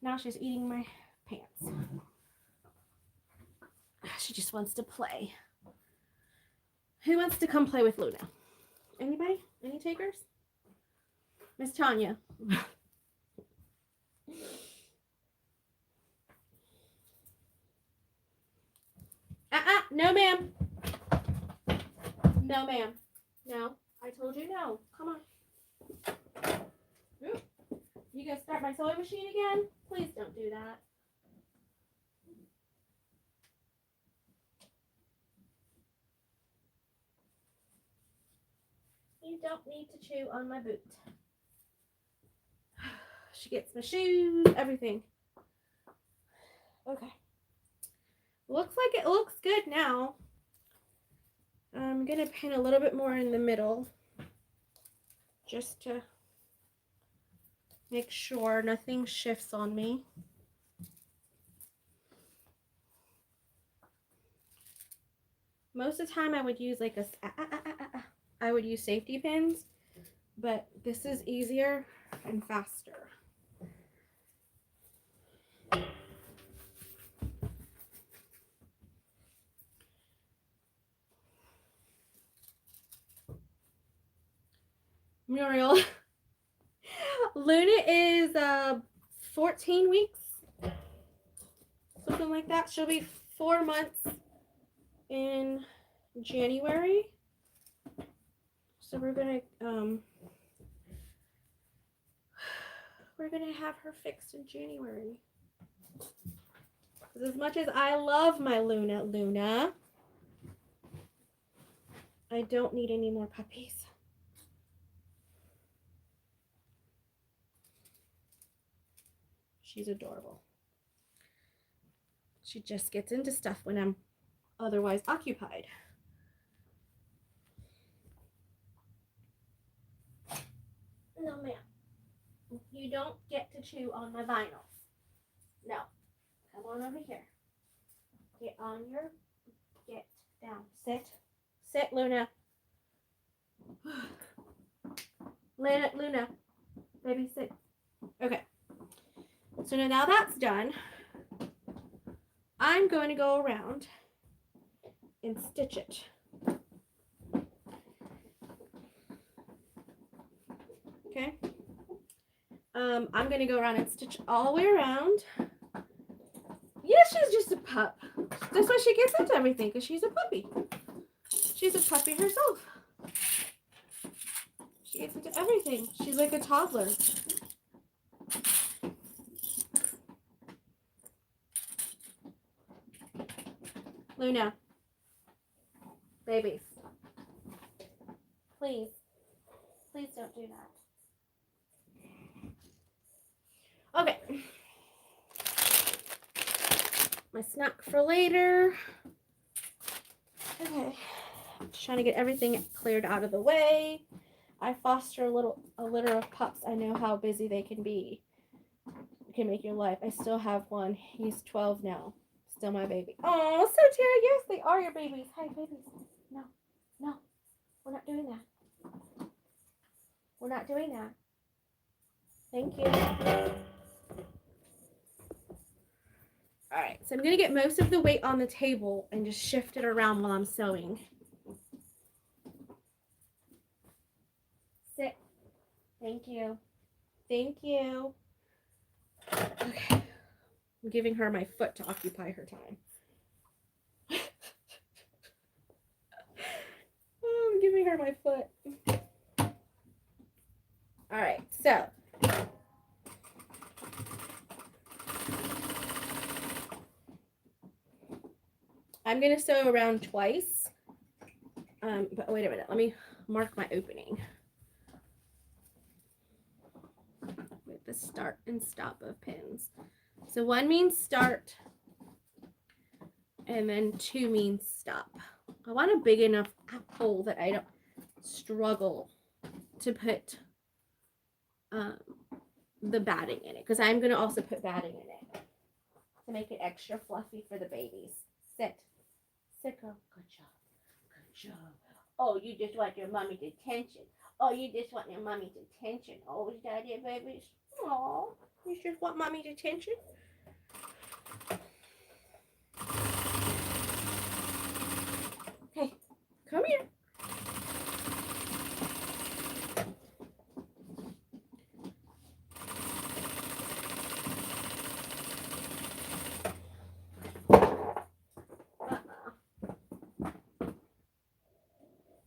Now she's eating my pants. She just wants to play. Who wants to come play with Luna? Anybody? Any takers? Miss Tanya. No, ma'am. No, ma'am. No. I told you no. Come on. Oop. You gonna start my sewing machine again? Please don't do that. You don't need to chew on my boot. She gets my shoes, everything. Okay. Looks like it looks good now. I'm gonna pin a little bit more in the middle just to make sure nothing shifts on me. Most of the time I would use like I would use safety pins, but this is easier and faster. Muriel. Luna is 14 weeks, something like that. She'll be 4 months in January. So we're gonna have her fixed in January. 'Cause as much as I love my Luna, I don't need any more puppies. She's adorable. She just gets into stuff when I'm otherwise occupied. No, ma'am. You don't get to chew on my vinyls. No. Come on over here. Get down. Sit. Sit, Luna. Luna. Baby, sit. Okay. So now that's done, I'm going to go around and stitch it. Okay. I'm going to go around and stitch all the way around. Yeah, she's just a pup. That's why she gets into everything, because she's a puppy. She's a puppy herself. She gets into everything. She's like a toddler. Luna. Babies. Please. Please don't do that. Okay. My snack for later. Okay. Just trying to get everything cleared out of the way. I foster a litter of pups. I know how busy they can be. It can make your life. I still have one. He's 12 now. Still my baby. Oh, so Tara, yes, they are your babies. Hey, babies. No. We're not doing that. We're not doing that. Thank you. All right, so I'm going to get most of the weight on the table and just shift it around while I'm sewing. Sit. Thank you. Thank you. Okay. I'm giving her my foot to occupy her time. Oh, I'm giving her my foot. All right, so I'm going to sew around twice. But wait a minute. Let me mark my opening with the start and stop of pins. So 1 means start, and then 2 means stop. I want a big enough hole that I don't struggle to put the batting in it, because I'm going to also put batting in it to make it extra fluffy for the babies. Sit. Sit, girl. Good job. Good job. Oh, you just want your mommy's attention. Oh, you just want your mommy's attention. Oh, is that it, babies? Oh, you just want mommy's attention? Okay, come here.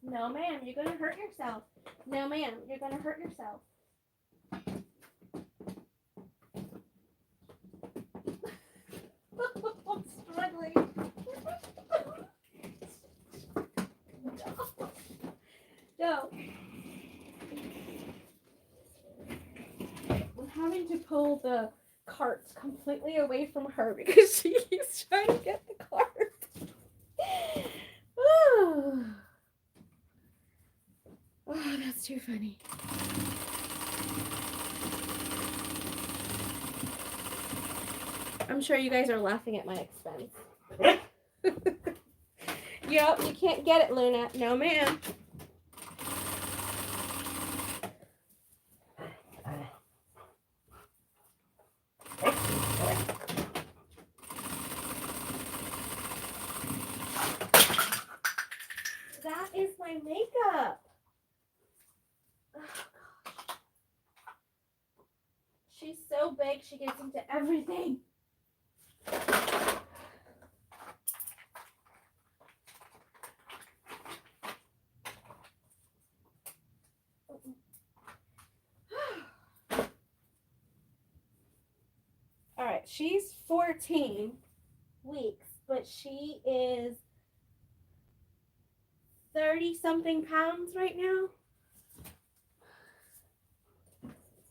No, ma'am, you're going to hurt yourself. No, ma'am, you're going to hurt yourself. I'm struggling. No. having to pull the cart completely away from her because she's trying to get the cart. Oh, oh, that's too funny. I'm sure you guys are laughing at my expense. Yep, you can't get it, Luna. No, ma'am. That is my makeup. Oh, gosh. She's so big, she gets into everything. All right, she's 14 weeks, but she is 30 something pounds right now.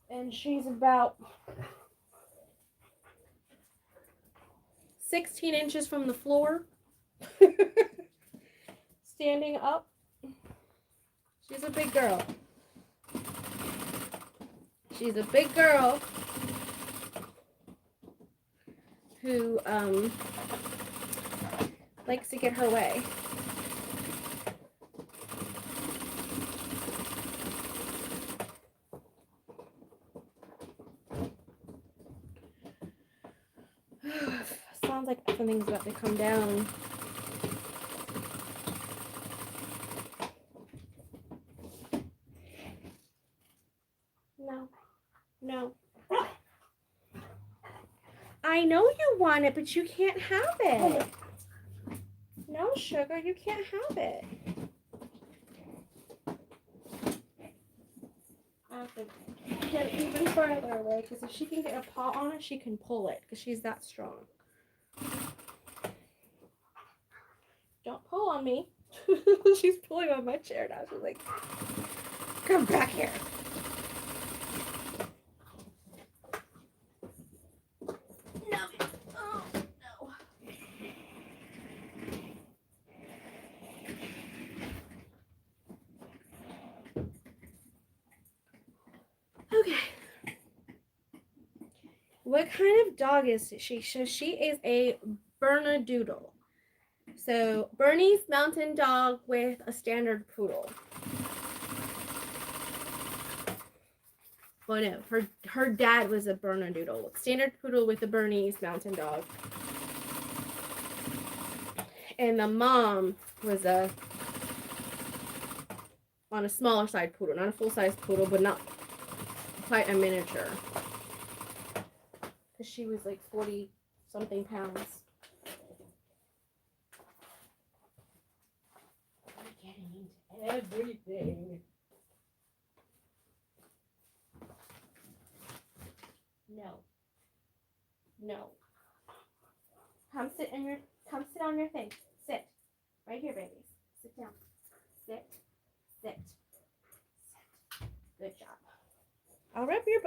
And she's about 16 inches from the floor. Standing up. She's a big girl. She's a big girl who likes to get her way. Sounds like something's about to come down. No. No. I know you want it, but you can't have it. No, sugar, you can't have it. I have to get it even further away, because if she can get a paw on it, she can pull it, because she's that strong. Don't pull on me. She's pulling on my chair now. She's like, come back here. No. Oh, no. Okay. What kind of dog is she? So she is a Bernedoodle. So Bernese Mountain Dog with a standard poodle. Well, no, her dad was a Bernedoodle. Standard poodle with a Bernese Mountain Dog. And the mom was on a smaller side poodle. Not a full-size poodle, but not quite a miniature. Because she was like 40-something pounds. Getting into everything. No. No. Come sit on your thing. Sit. Right here, babies. Sit down. Sit. Sit. Sit. Good job. I'll rub your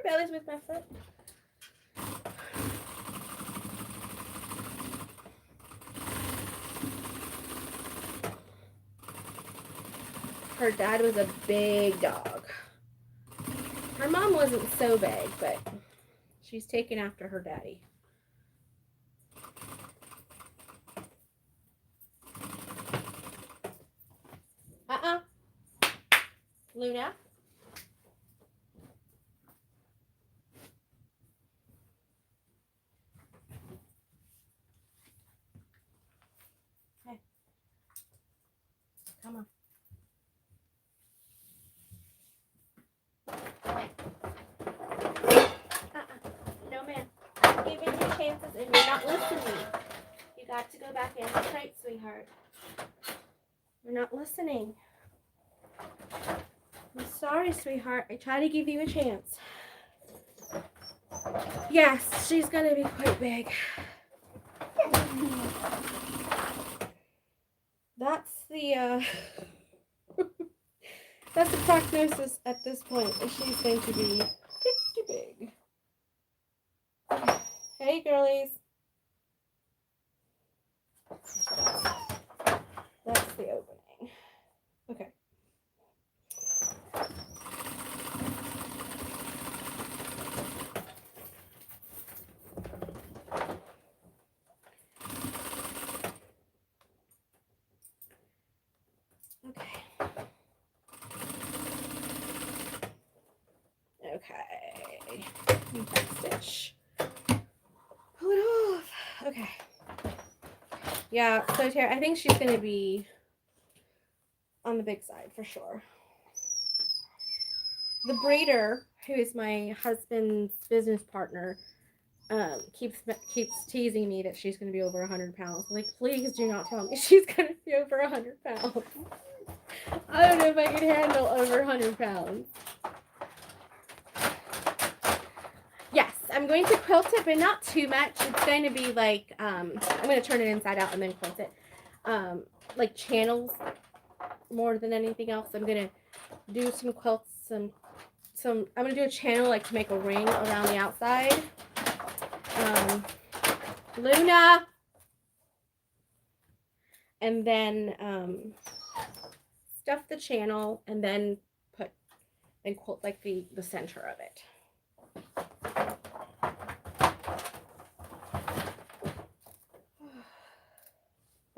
bellies with my foot. Her dad was a big dog. Her mom wasn't so big, but she's taken after her daddy. Luna? Hey. Come on. No, ma'am. I'm giving you chances and you're not listening. You got to go back in the crate, sweetheart. You're not listening. I'm sorry, sweetheart. I try to give you a chance. Yes, she's gonna be quite big. That's the that's the prognosis at this point. Is she's going to be pretty big. Hey, girlies. That's the opening. Okay. Okay. Backstitch. Pull it off. Okay. Yeah, so Tara, I think she's gonna be on the big side for sure. The braider, who is my husband's business partner, keeps teasing me that she's gonna be over 100 pounds. I'm like, please do not tell me she's gonna be over 100 pounds. I don't know if I can handle over 100 pounds. Yes, I'm going to quilt it, but not too much. It's going to be like, I'm going to turn it inside out and then quilt it. Like channels more than anything else. I'm going to do some quilts, I'm going to do a channel like to make a ring around the outside. Luna. And then stuff the channel and then quilt like the center of it.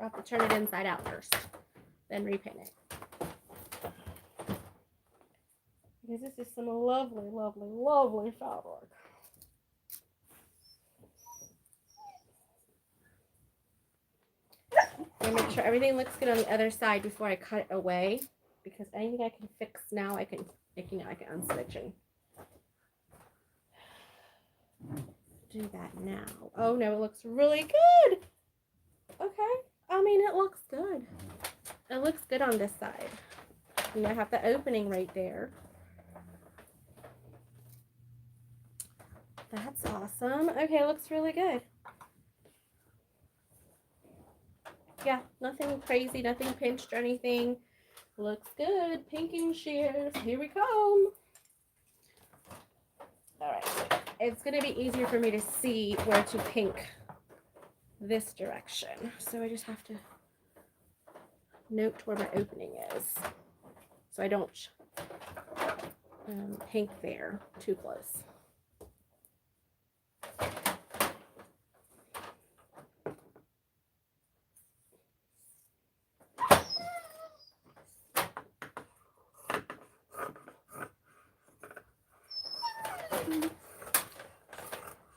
I'll have to turn it inside out first, then repaint it. Because this is some lovely, lovely, lovely fabric. And make sure everything looks good on the other side before I cut it away. Because anything I can fix now, I can unswitch and do that now. Oh no, it looks really good. Okay. I mean, it looks good. It looks good on this side. And I have the opening right there. That's awesome. Okay, it looks really good. Yeah, nothing crazy, nothing pinched or anything. Looks good. Pinking shears. Here we come. Alright. It's going to be easier for me to see where to pink this direction. So I just have to note where my opening is. So I don't pink there too close.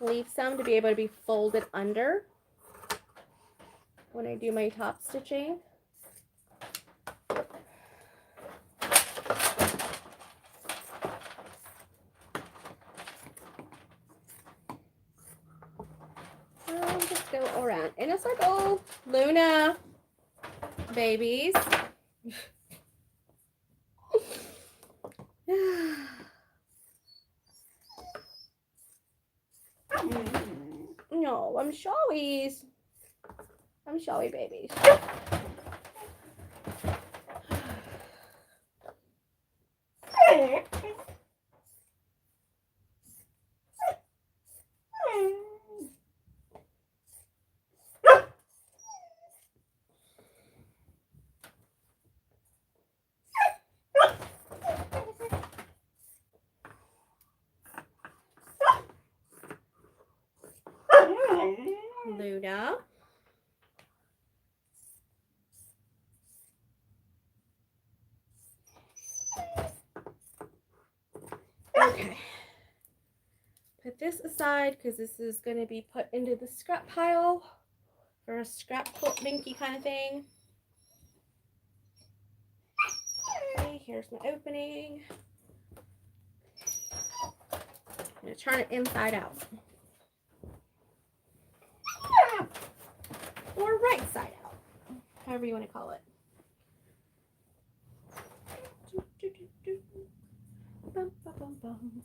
Leave some to be able to be folded under when I do my top stitching. Just go around in a circle. Luna, babies. No, I'm showies. I'm showy babies. Luna. Okay. Put this aside because this is going to be put into the scrap pile for a scrap quilt minky kind of thing. Okay, here's my opening. I'm going to turn it inside out. Or right side out. However you want to call it. Bum, bum, bum, bum.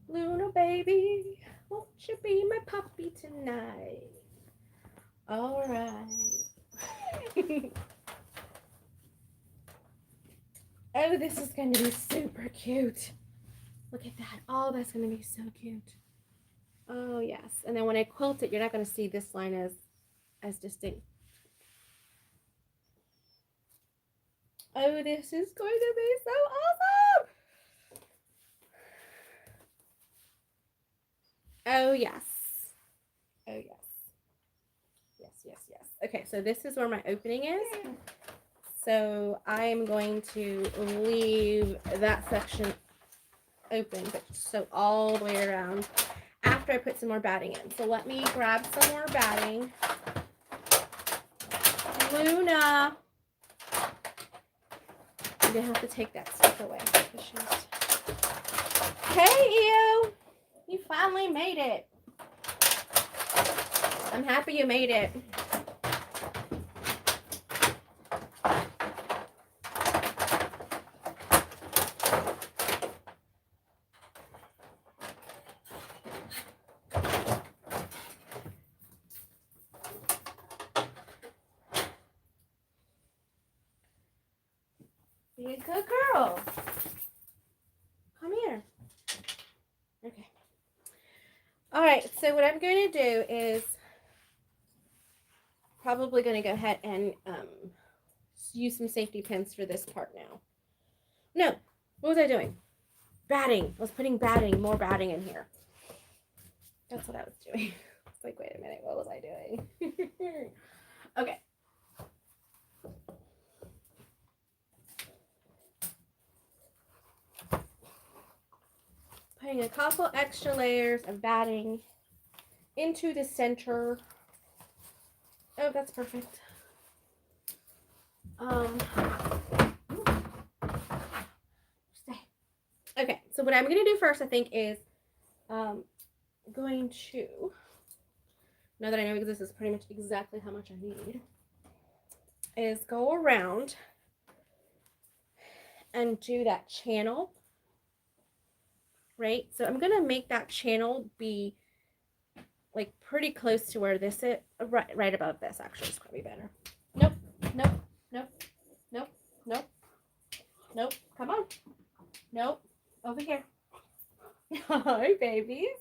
Luna baby, won't you be my puppy tonight? All right. Oh, this is going to be super cute. Look at that. Oh, that's going to be so cute. Oh yes. And then when I quilt it, you're not going to see this line as distinct. Oh, this is going to be so awesome. Oh yes. Oh yes. Yes, yes, yes. Okay, so this is where my opening is. So I'm going to leave that section open, but so all the way around after I put some more batting in. So let me grab some more batting. Luna. I'm gonna have to take that stuff away. Hey, Ew! You finally made it. I'm happy you made it. Be a good girl. Come here. Okay. All right, so what I'm going to do is probably going to go ahead and use some safety pins for this part now. No, what was I doing? Batting. I was putting batting, more batting in here. That's what I was doing. It's like, wait a minute, what was I doing? Okay. Putting a couple extra layers of batting into the center. Oh, that's perfect. Stay. Okay, so what I'm going to do first, I think, is going to, now that I know this is pretty much exactly how much I need, is go around and do that channel, right? So I'm going to make that channel be like pretty close to where this is, right above this, actually. It's probably better. Nope, nope, nope, nope, nope, nope. Come on. Nope. Over here. Hi, babies.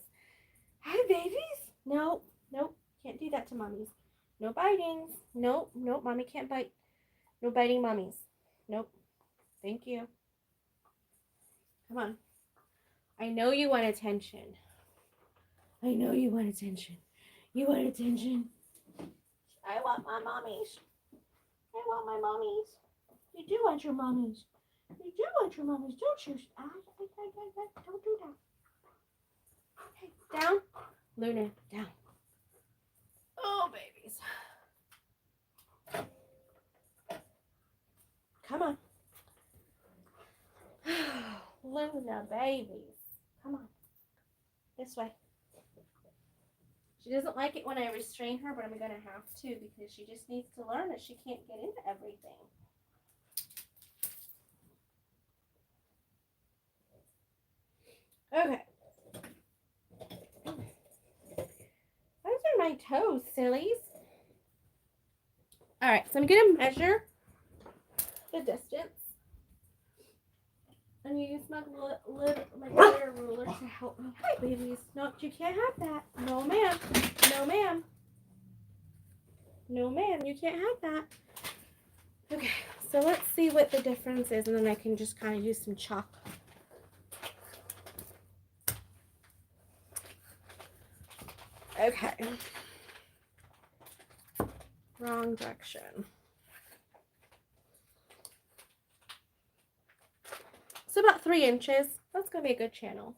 Hi, babies. Nope, nope. Can't do that to mommies. No biting. Nope, nope. Mommy can't bite. No biting mommies. Nope. Thank you. Come on. I know you want attention. I know you want attention. You want attention. I want my mommies. I want my mommies. You do want your mommies. You do want your mommies, don't you? Don't do that. Hey, down. Luna, down. Oh, babies. Come on. Luna, babies. Come on. This way. She doesn't like it when I restrain her, but I'm going to have to because she just needs to learn that she can't get into everything. Okay. Those are my toes, sillies. All right, so I'm going to measure the distance. And use my glitter ruler to help me. Hi, babies. No, you can't have that. No, ma'am. No, ma'am. No, ma'am. You can't have that. Okay, so let's see what the difference is, and then I can just kind of use some chalk. Okay. Wrong direction. So about 3 inches. That's going to be a good channel.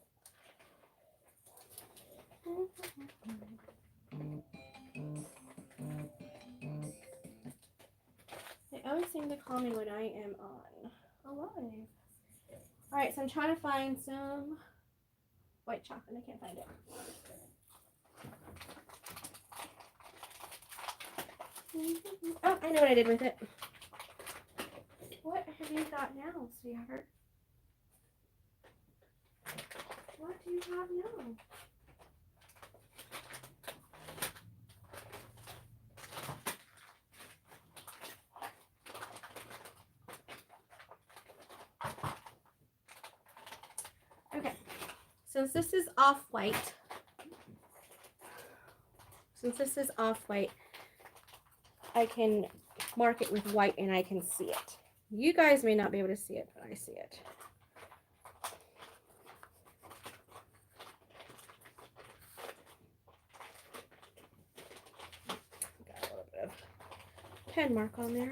They always seem to call me when I am on a live. Alright, so I'm trying to find some white chalk and I can't find it. Oh, I know what I did with it. What have you got now, sweetheart? What do you have now? Okay, since this is off-white, since this is off-white, I can mark it with white and I can see it. You guys may not be able to see it, but I see it. Got a little bit of pen mark on there.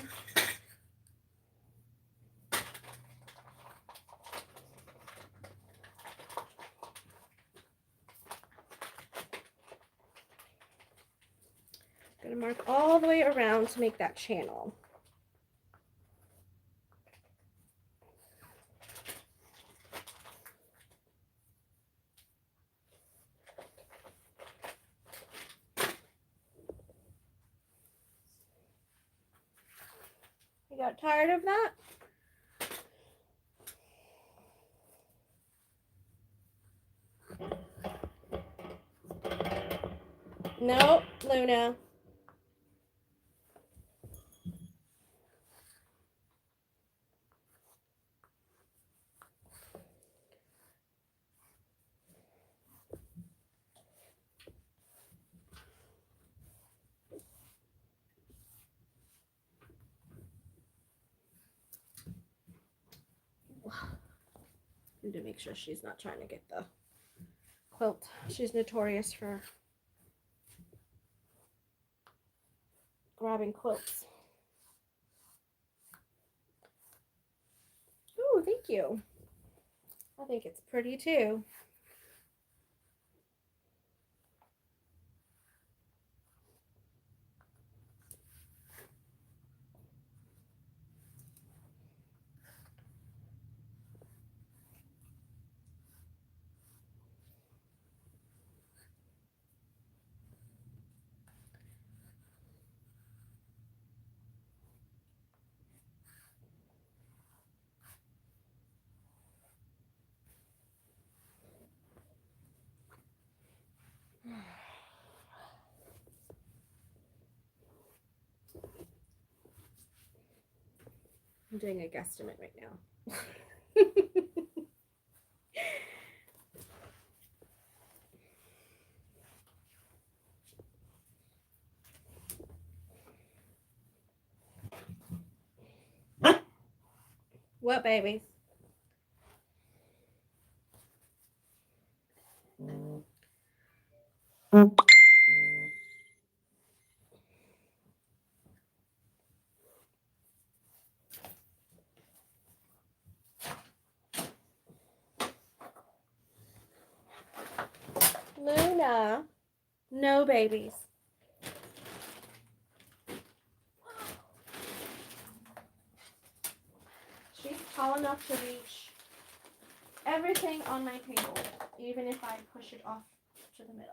Gonna mark all the way around to make that channel. You got tired of that? No, Luna. Need to make sure she's not trying to get the quilt. She's notorious for grabbing quilts. Ooh, thank you. I think it's pretty too. I'm doing a guesstimate right now. What, babies? Luna. No babies. She's tall enough to reach everything on my table, even if I push it off to the middle.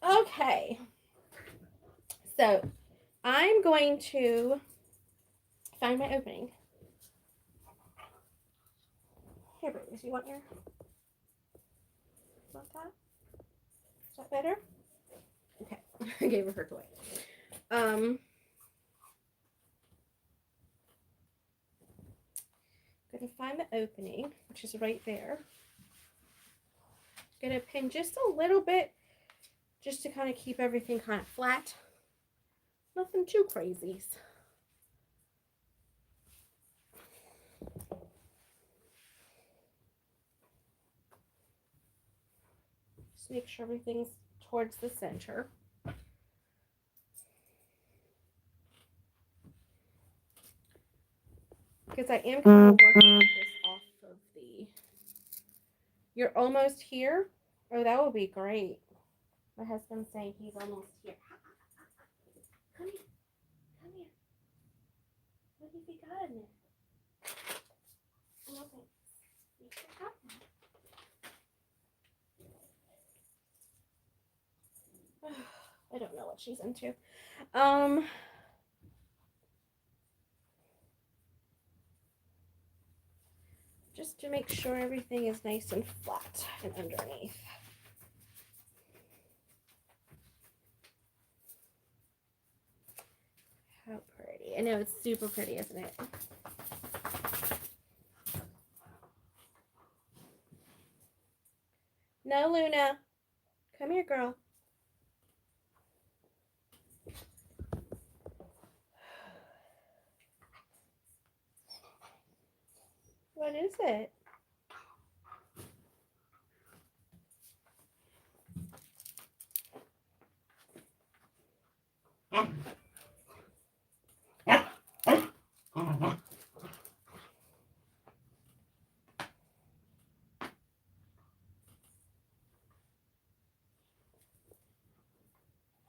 Okay, so I'm going to find my opening. Here, babies, you want that? Is that better? Okay, I gave her her toy. Gonna find the opening, which is right there. Gonna pin just a little bit, just to kind of keep everything kind of flat. Nothing too crazy. Just make sure everything's towards the center. Because I am kind of working this off of the... You're almost here? Oh, that would be great. My husband's saying he's almost here. Come here. Come here. What have you got in there? Nothing. You forgot that. I don't know what she's into. Just to make sure everything is nice and flat and underneath. pretty. I know it's super pretty, isn't it? No, Luna. Come here, girl. What is it?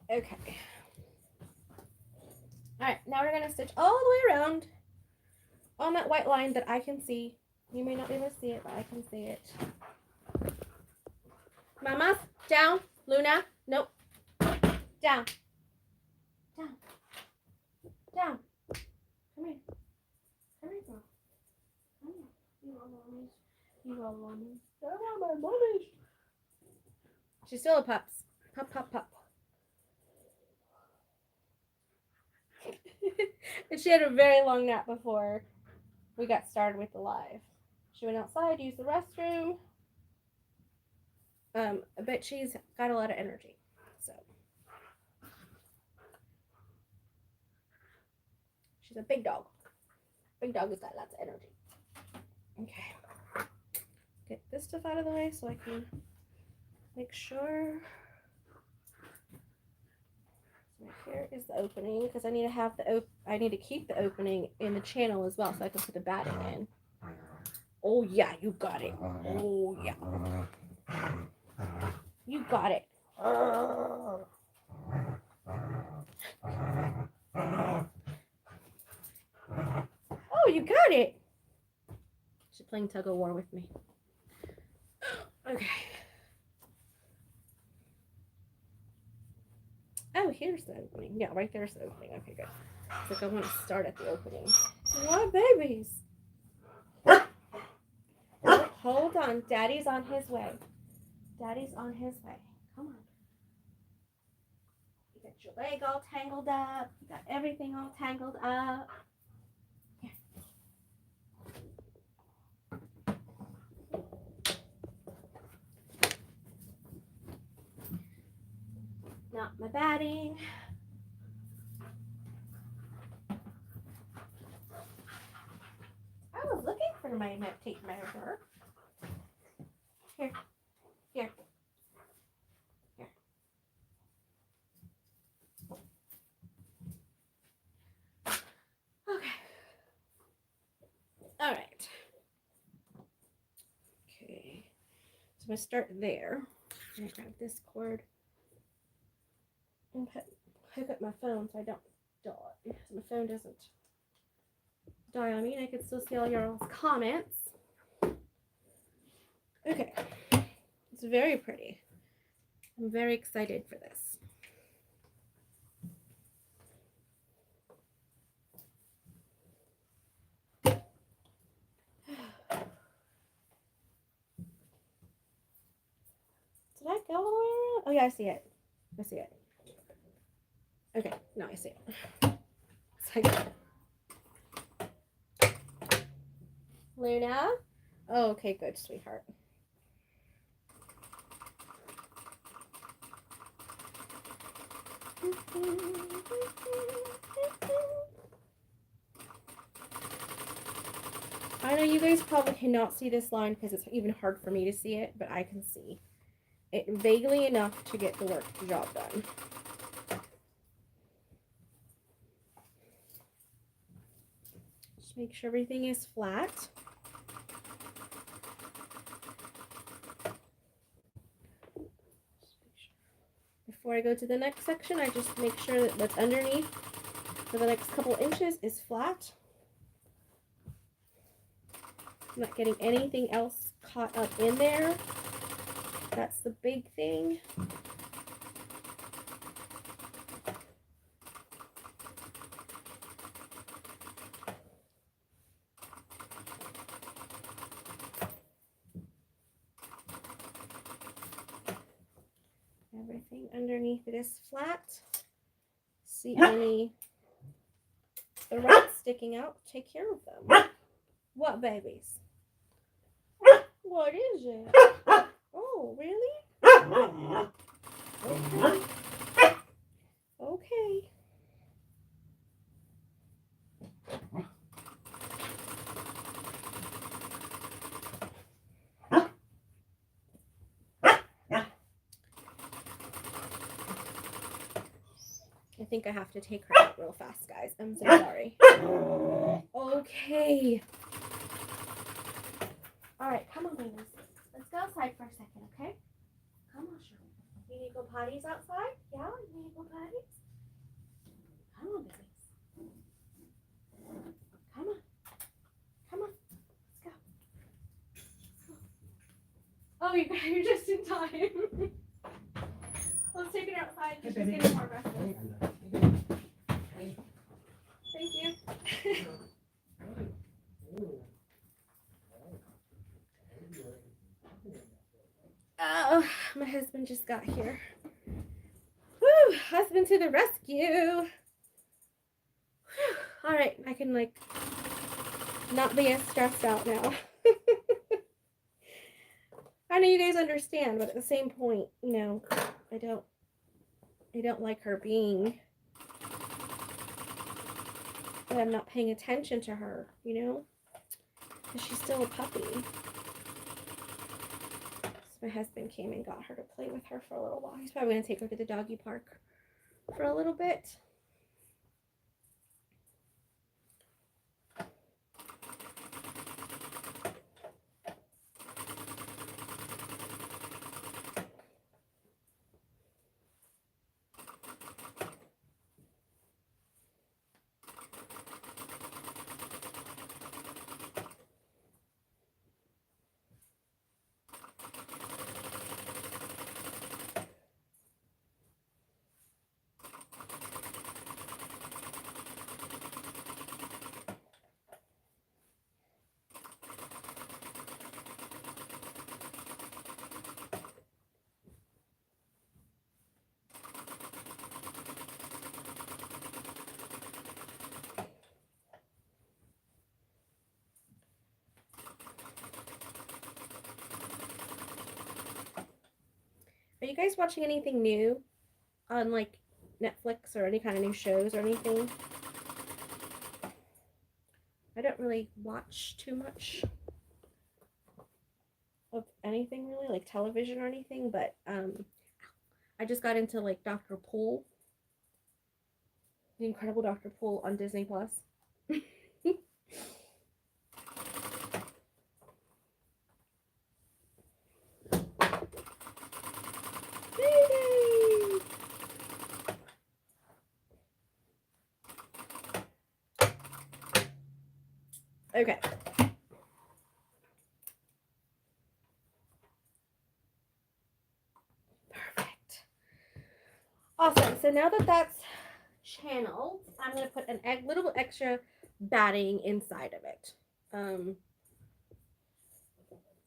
Okay. Alright, now we're going to stitch all the way around on that white line that I can see. You may not be able to see it, but I can see it. Mama, down. Luna, nope. Down. Down. Down. Come here. Come here, girl. Come here. You are mommies. You are mommies. I want my mommies. She's still a pups. Pup, pup, pup. And she had a very long nap before we got started with the live. She went outside, used the restroom. But she's got a lot of energy. So she's a big dog. Big dog has got lots of energy. Okay. Get this stuff out of the way so I can make sure. Right here is the opening because I need to have I need to keep the opening in the channel as well so I can put the batting in. Oh yeah, you got it. Oh yeah. You got it. Oh, you got it. She's playing tug of war with me. Okay. Oh, here's the opening. Yeah, right there's the opening. Okay, good. It's like I want to start at the opening. What babies? Oh, hold on. Daddy's on his way. Daddy's on his way. Come on. You got your leg all tangled up. You got everything all tangled up. Here. Not my batting. I was looking for my tape measure. Here. Here. Here. Okay. All right. Okay. So I'm going to start there. I'm going to grab this cord and hook up my phone so I don't die. So my phone doesn't die on me and I can still see all y'all's comments. Okay. It's very pretty. I'm very excited for this. Did I go all the way around? Oh yeah, I see it. I see it. Okay, now I see it. It's like Luna? Oh, okay, good, sweetheart. I know you guys probably cannot see this line because it's even hard for me to see it, but I can see it vaguely enough to get the job done. Just make sure everything is flat. Before I go to the next section, I just make sure that what's underneath for the next couple inches is flat. I'm not getting anything else caught up in there. That's the big thing. Everything underneath it is flat. See any The rat's sticking out. Take care of them. What babies? What is it? Oh, really? Okay. Okay. I think I have to take her out real fast, guys. I'm so sorry. Okay. All right, come on, babies. Let's go outside for a second, okay? Come on, Shirley. You need to go potties outside? Yeah, you need to go potties? Come on, babies. Come on. Come on. Let's go. Oh, you're just in time. Let's take her outside. She's just getting more restless. Thank you. Oh, my husband just got here. Woo! Husband to the rescue. Whew. All right, I can like not be as stressed out now. I know you guys understand, but at the same point, you know, I don't like her being that I'm not paying attention to her, you know, because she's still a puppy. So my husband came and got her to play with her for a little while. He's probably going to take her to the doggy park for a little bit. Are you guys watching anything new on like Netflix or any kind of new shows or anything? I don't really watch too much of anything really, like television or anything, but I just got into like Dr. Poole, The Incredible Dr. Poole on Disney Plus. Okay. Perfect. Awesome. So now that that's channeled, I'm going to put an little extra batting inside of it.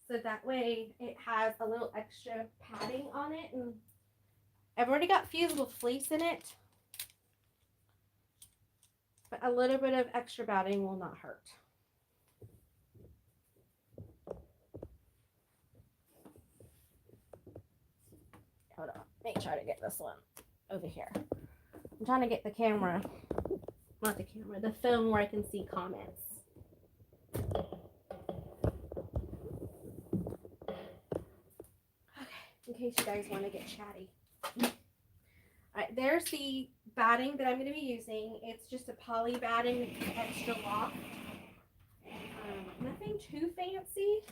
So that way it has a little extra padding on it. And I've already got fusible fleece in it, but a little bit of extra batting will not hurt. Hold on. Let me try to get this one over here. I'm trying to get the camera, not the camera, the film where I can see comments. Okay, in case you guys want to get chatty. Alright, there's the batting that I'm going to be using. It's just a poly batting, extra loft. Nothing too fancy.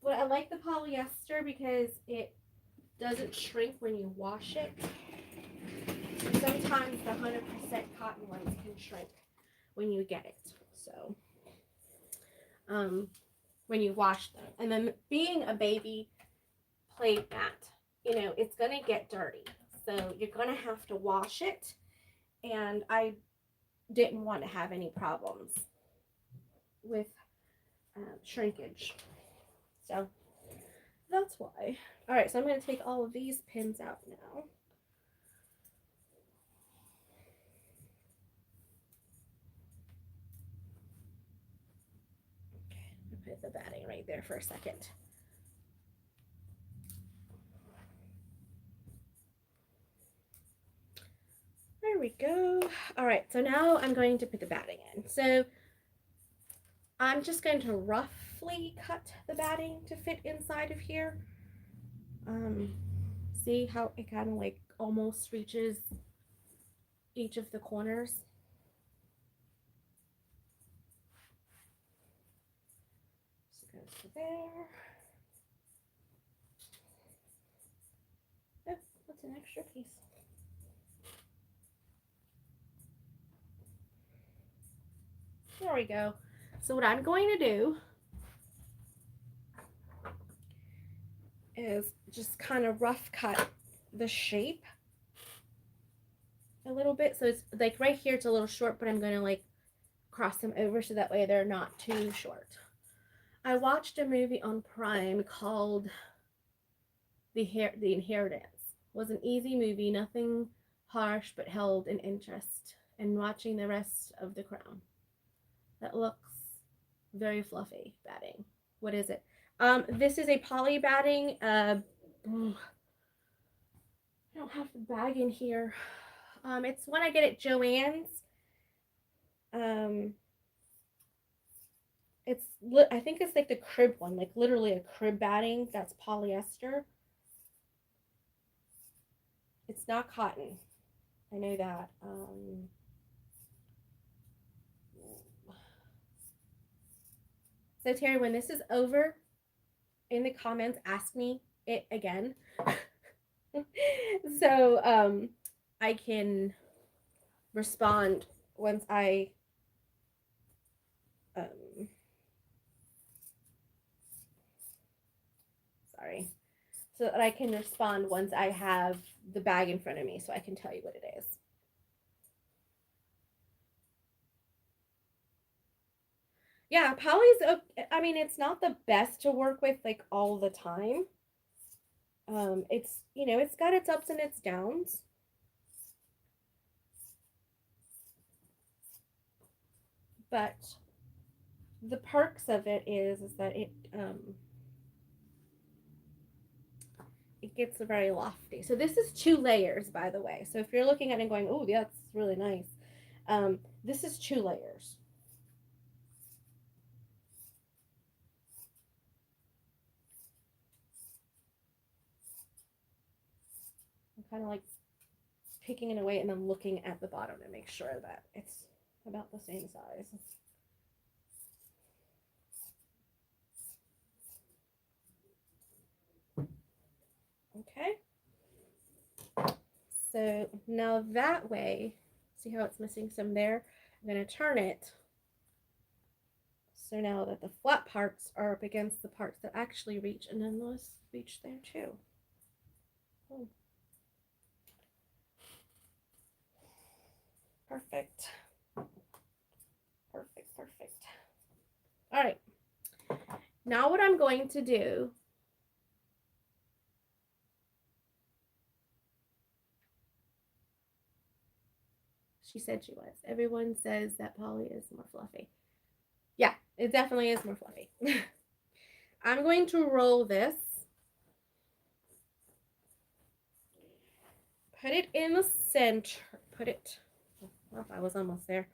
But I like the polyester because it doesn't shrink when you wash it. Sometimes the 100% cotton ones can shrink when you get it. So, when you wash them. And then being a baby play mat, you know, it's going to get dirty. So you're going to have to wash it. And I didn't want to have any problems with shrinkage. So that's why. All right, so I'm going to take all of these pins out now. put the batting right there for a second. There we go. All right, so now I'm going to put the batting in. So I'm just going to roughly cut the batting to fit inside of here. See how it kind of like almost reaches each of the corners. So it goes to there. Oh, that's an extra piece. There we go. So what I'm going to do is just kind of rough cut the shape a little bit. So it's like right here it's a little short, but I'm going to like cross them over so that way they're not too short. I watched a movie on Prime called The Inheritance. It was an easy movie, nothing harsh, but held an interest in watching the rest of The Crown. That looks very fluffy batting. What is it? This is a poly batting. I don't have the bag in here. It's one I get at Joann's. I think it's like the crib one, like literally a crib batting that's polyester. It's not cotton. I know that. So Terry, when this is over, in the comments, ask me it again. So I can respond once I so that I can respond once I have the bag in front of me so I can tell you what it is. Yeah, poly's, I mean, it's not the best to work with like all the time. It's, you know, it's got its ups and its downs. But the perks of it is that it gets very lofty. So this is 2 layers, by the way. So if you're looking at it and going, oh, yeah, that's really nice. This is 2 layers. I'm kind of like picking it away and then looking at the bottom to make sure that it's about the same size. Okay. So now that way, see how it's missing some there? I'm going to turn it so now that the flat parts are up against the parts that actually reach, and then those reach there too. Oh. Perfect. Perfect, perfect. All right. Now what I'm going to do she said she was. Everyone says that poly is more fluffy. Yeah, it definitely is more fluffy. I'm going to roll this. Put it in the center. Put it, well, I was almost there.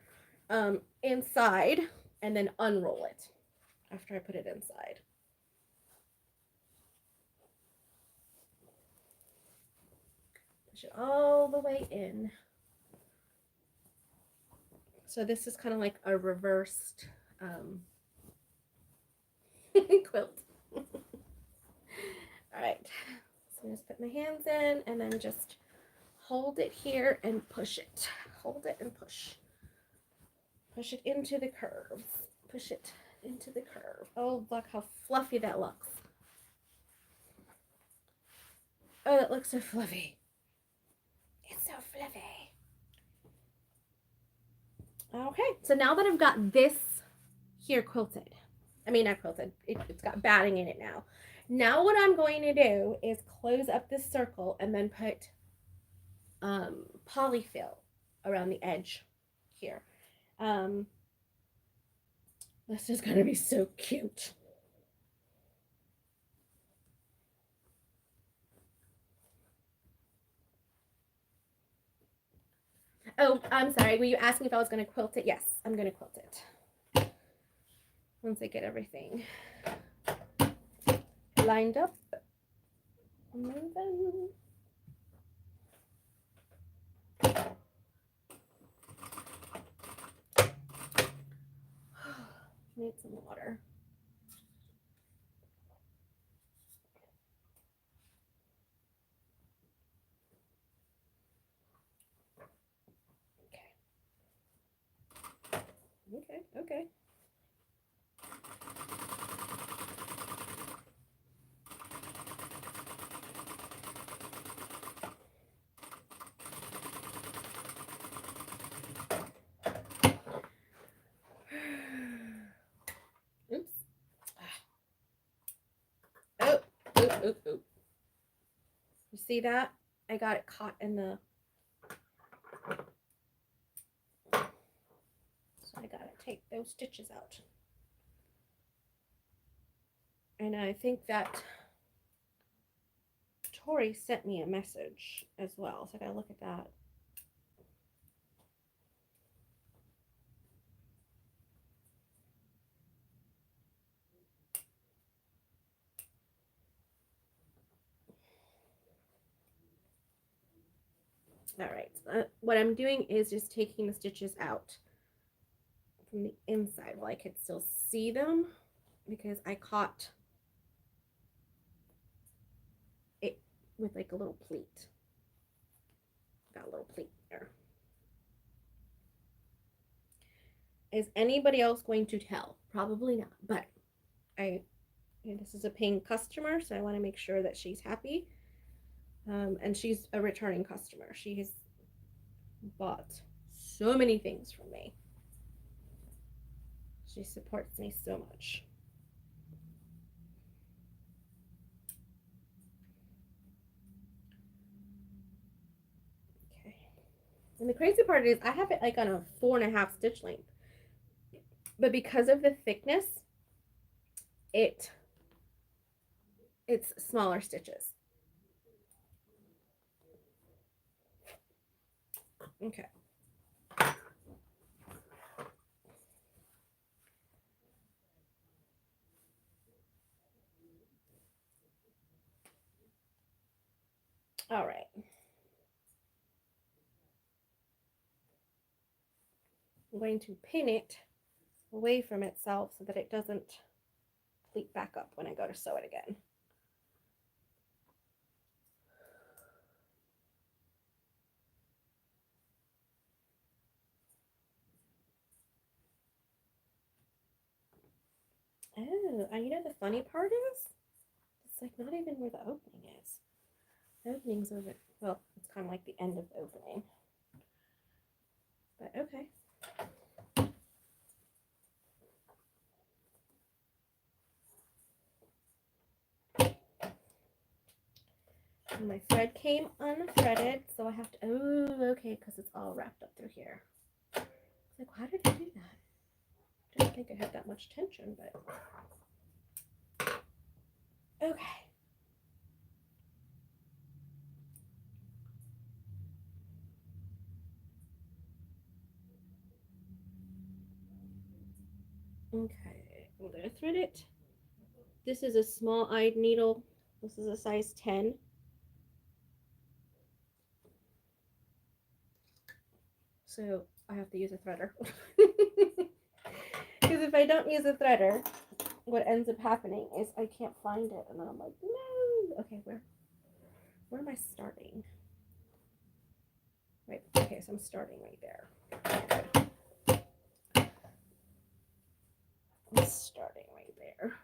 Inside, and then unroll it after I put it inside. Push it all the way in. So this is kind of like a reversed quilt. All right, so just put my hands in and then just hold it here and push it. Hold it and push. Push it into the curve. Push it into the curve. Oh, look how fluffy that looks. Oh, that looks so fluffy. It's so fluffy. Okay, so now that I've got this here quilted, I mean not quilted, it's got batting in it now. Now what I'm going to do is close up this circle and then put polyfill around the edge here. This is going to be so cute. Oh, I'm sorry. Were you asking if I was going to quilt it? Yes, I'm going to quilt it. Once I get everything lined up. Moving. Need some water. Okay. Oops. Oh. You see that? I got it caught in the... So I gotta take those stitches out. And I think that Tori sent me a message as well, so I gotta look at that. All right, what I'm doing is just taking the stitches out from the inside while I could still see them, because I caught it with like a little pleat. Got a little pleat there. Is anybody else going to tell? Probably not, but this is a paying customer, so I want to make sure that she's happy. And she's a returning customer. She has bought so many things from me. She supports me so much. Okay. And the crazy part is I have it like on a 4.5 stitch length. But because of the thickness, it's smaller stitches. Okay. All right. I'm going to pin it away from itself so that it doesn't pleat back up when I go to sew it again. Oh, and you know the funny part is? It's like not even where the opening is. The opening's over, well, it's kind of like the end of the opening. But okay. And my thread came unthreaded, so I have to, oh, okay, because it's all wrapped up through here. It's like, why did I do that? I didn't think it had that much tension, but okay. Okay, I'm gonna thread it. This is a small-eyed needle. This is a size 10. So I have to use a threader. Because if I don't use a threader, what ends up happening is I can't find it, and then I'm like, no. Okay, where am I starting? Right. Okay, so I'm starting right there. I'm starting right there.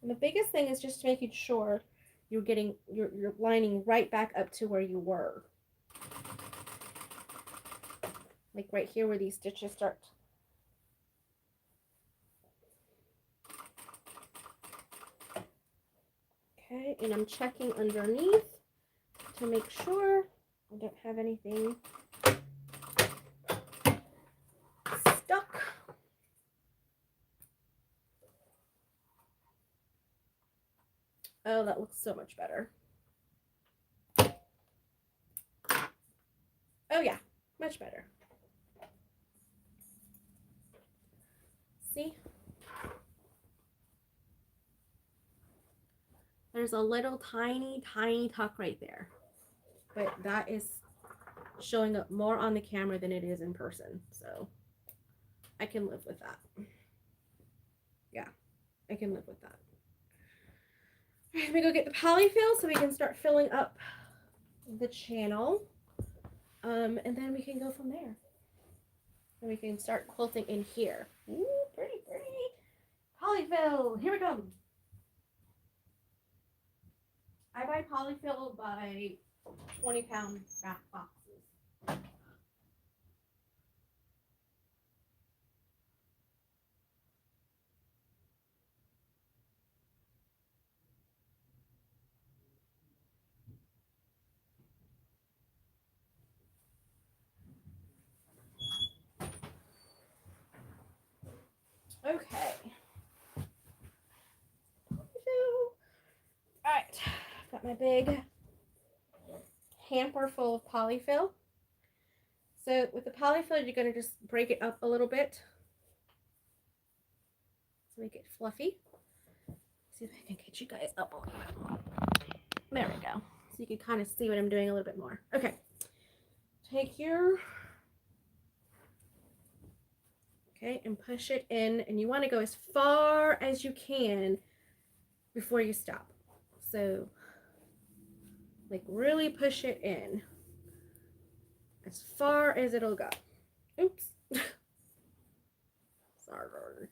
And the biggest thing is just making sure you're getting you're lining right back up to where you were. Like right here where these stitches start. Okay, and I'm checking underneath to make sure I don't have anything stuck. Oh, that looks so much better. Much better. See? There's a little tiny, tiny tuck right there. But that is showing up more on the camera than it is in person. So I can live with that. Yeah, I can live with that. All right, let me go get the polyfill so we can start filling up the channel. And then we can go from there. And we can start quilting in here. Ooh, pretty, pretty. Polyfill, here we go. I buy polyfill by 20-pound back boxes. Okay. All right, got my big hamper full of polyfill. So with the polyfill, you're going to just break it up a little bit to make it fluffy. See if I can get you guys up a little bit more. There we go. So you can kind of see what I'm doing a little bit more. Okay. Take your... Okay, and push it in. And you want to go as far as you can before you stop. So, like, really push it in as far as it'll go. Oops. Sorry.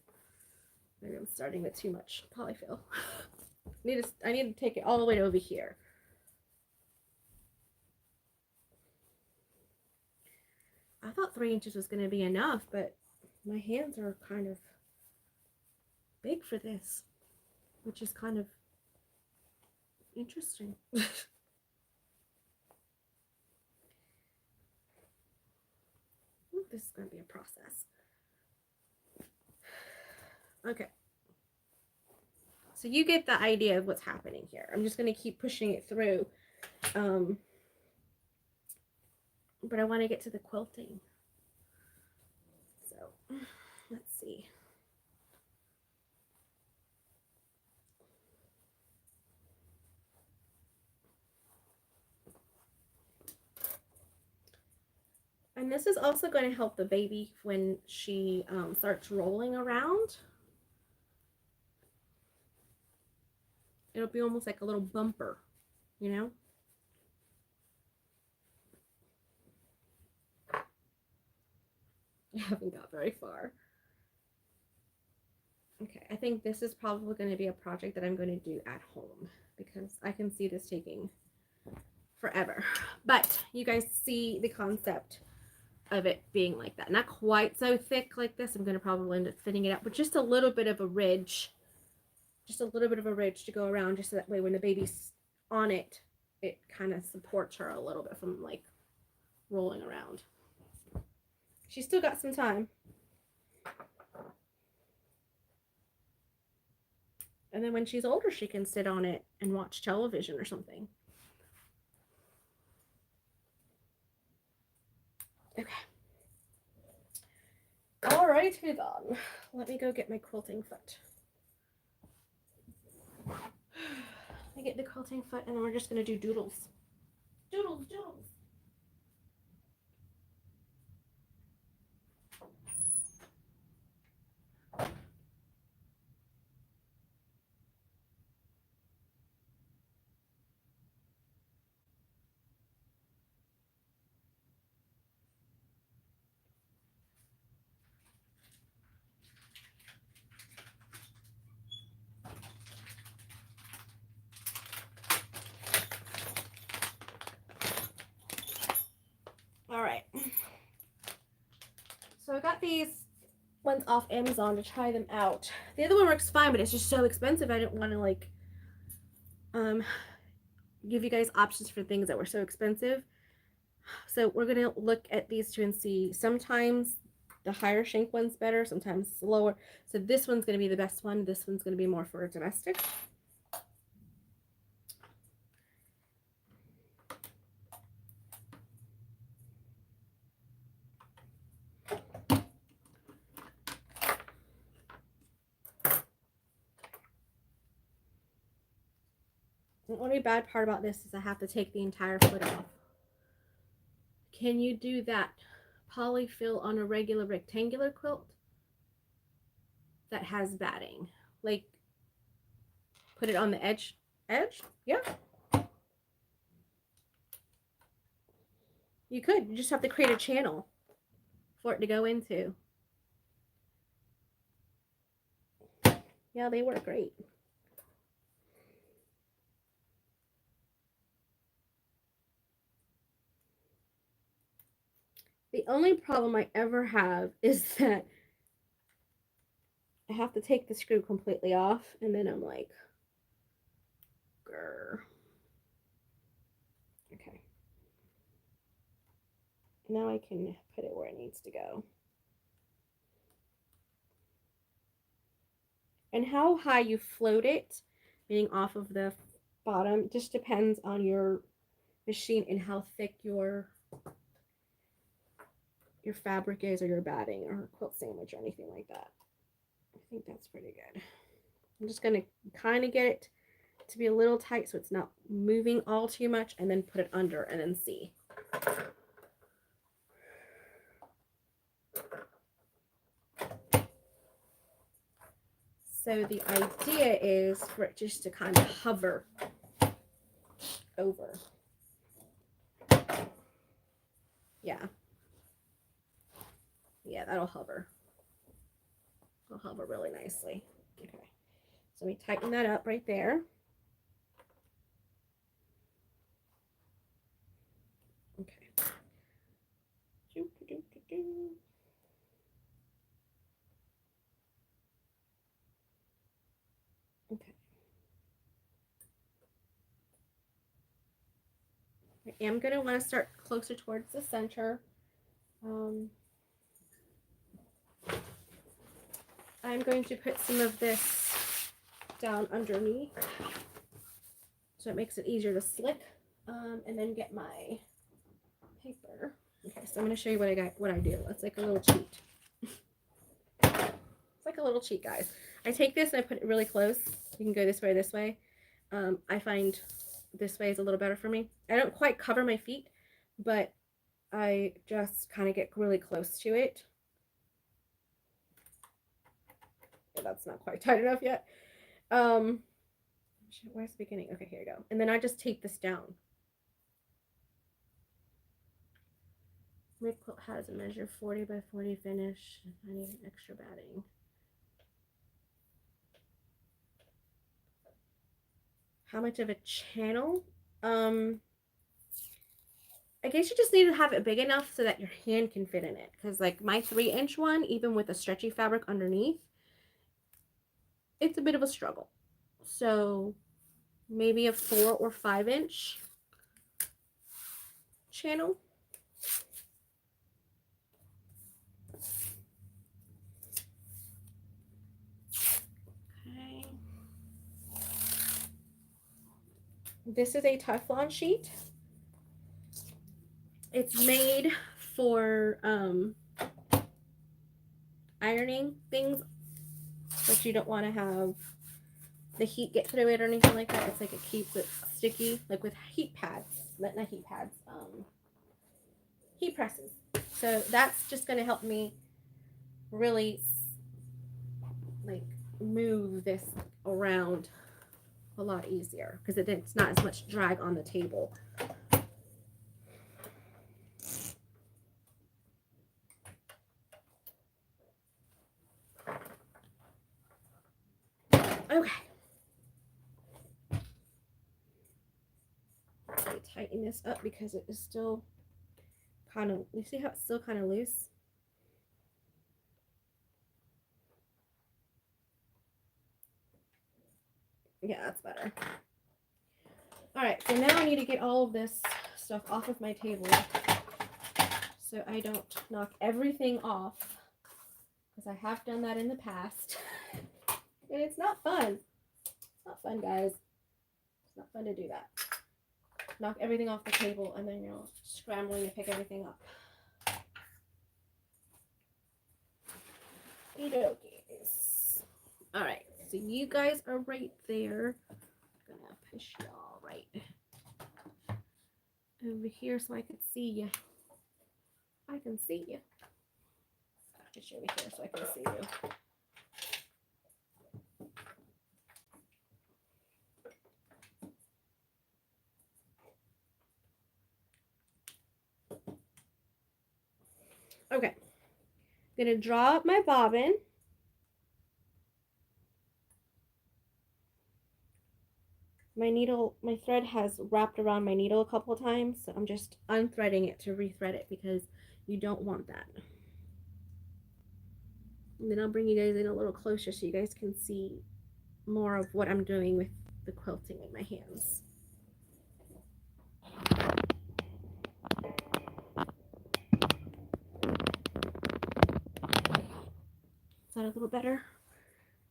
Maybe I'm starting with too much polyfill. I need to take it all the way over here. I thought 3 inches was going to be enough, but my hands are kind of big for this, which is kind of interesting. This is going to be a process. Okay. So you get the idea of what's happening here. I'm just going to keep pushing it through. But I want to get to the quilting. So, let's see. And this is also going to help the baby when she starts rolling around. It'll be almost like a little bumper, you know? I haven't got very far. Okay, I think this is probably going to be a project that I'm going to do at home because I can see this taking forever. But you guys see the concept of it being like that. Not quite so thick like this. I'm going to probably end up thinning it out, but just a little bit of a ridge. Just a little bit of a ridge to go around, just so that way when the baby's on it, it kind of supports her a little bit from like rolling around. She's still got some time. And then when she's older, she can sit on it and watch television or something. Okay. All right, then. Let me go get my quilting foot. I get the quilting foot, and then we're just going to do doodles. Doodles, doodles. All right. So I got these ones off Amazon to try them out. The other one works fine, but it's just so expensive. I didn't want to like give you guys options for things that were so expensive. So we're going to look at these two and see. Sometimes the higher shank one's better, sometimes lower. So this one's going to be the best one. This one's going to be more for domestic. The only bad part about this is I have to take the entire foot off. Can you do that polyfill on a regular rectangular quilt that has batting? Like, put it on the edge? Yeah. You could. You just have to create a channel for it to go into. Yeah, they work great. The only problem I ever have is that I have to take the screw completely off, and then I'm like, grr. Okay. Now I can put it where it needs to go. And how high you float it, meaning off of the bottom, just depends on your machine and how thick your fabric is, or your batting, or quilt sandwich, or anything like that. I think that's pretty good. I'm just gonna kind of get it to be a little tight so it's not moving all too much, and then put it under and then see. So the idea is for it just to kind of hover over. Yeah. Yeah, that'll hover. It'll hover really nicely. Okay. So we tighten that up right there. Okay. Okay. I am going to want to start closer towards the center. I'm going to put some of this down underneath so it makes it easier to slick, and then get my paper. Okay, so I'm going to show you what I do. It's like a little cheat. It's like a little cheat, guys. I take this and I put it really close. You can go this way or this way. I find this way is a little better for me. I don't quite cover my feet, but I just kind of get really close to it. Yeah, that's not quite tight enough yet. Where's the beginning? Okay, here we go. And then I just tape this down. My quilt has a measure 40 by 40 finish. I need an extra batting. How much of a channel? I guess you just need to have it big enough so that your hand can fit in it. Because like my 3-inch one, even with a stretchy fabric underneath, it's a bit of a struggle. So maybe a 4 or 5-inch channel. Okay. This is a Teflon sheet. It's made for ironing things, but you don't want to have the heat get through it or anything like that. It's like it keeps it sticky, like with heat pads, not heat pads, heat presses. So that's just going to help me really like move this around a lot easier, because it's not as much drag on the table. Okay. Let me tighten this up because it is still kind of, you see how it's still kind of loose? Yeah, that's better. All right, so now I need to get all of this stuff off of my table so I don't knock everything off, because I have done that in the past. And it's not fun. It's not fun, guys. It's not fun to do that. Knock everything off the table and then you're scrambling to pick everything up. All right, so you guys are right there. I'm gonna push y'all right over here so I can see you. I can see you. Push you over here so I can see you. Okay, I'm gonna draw up my bobbin. My needle, my thread has wrapped around my needle a couple of times, so I'm just unthreading it to rethread it because you don't want that. And then I'll bring you guys in a little closer so you guys can see more of what I'm doing with the quilting in my hands. Is that a little better?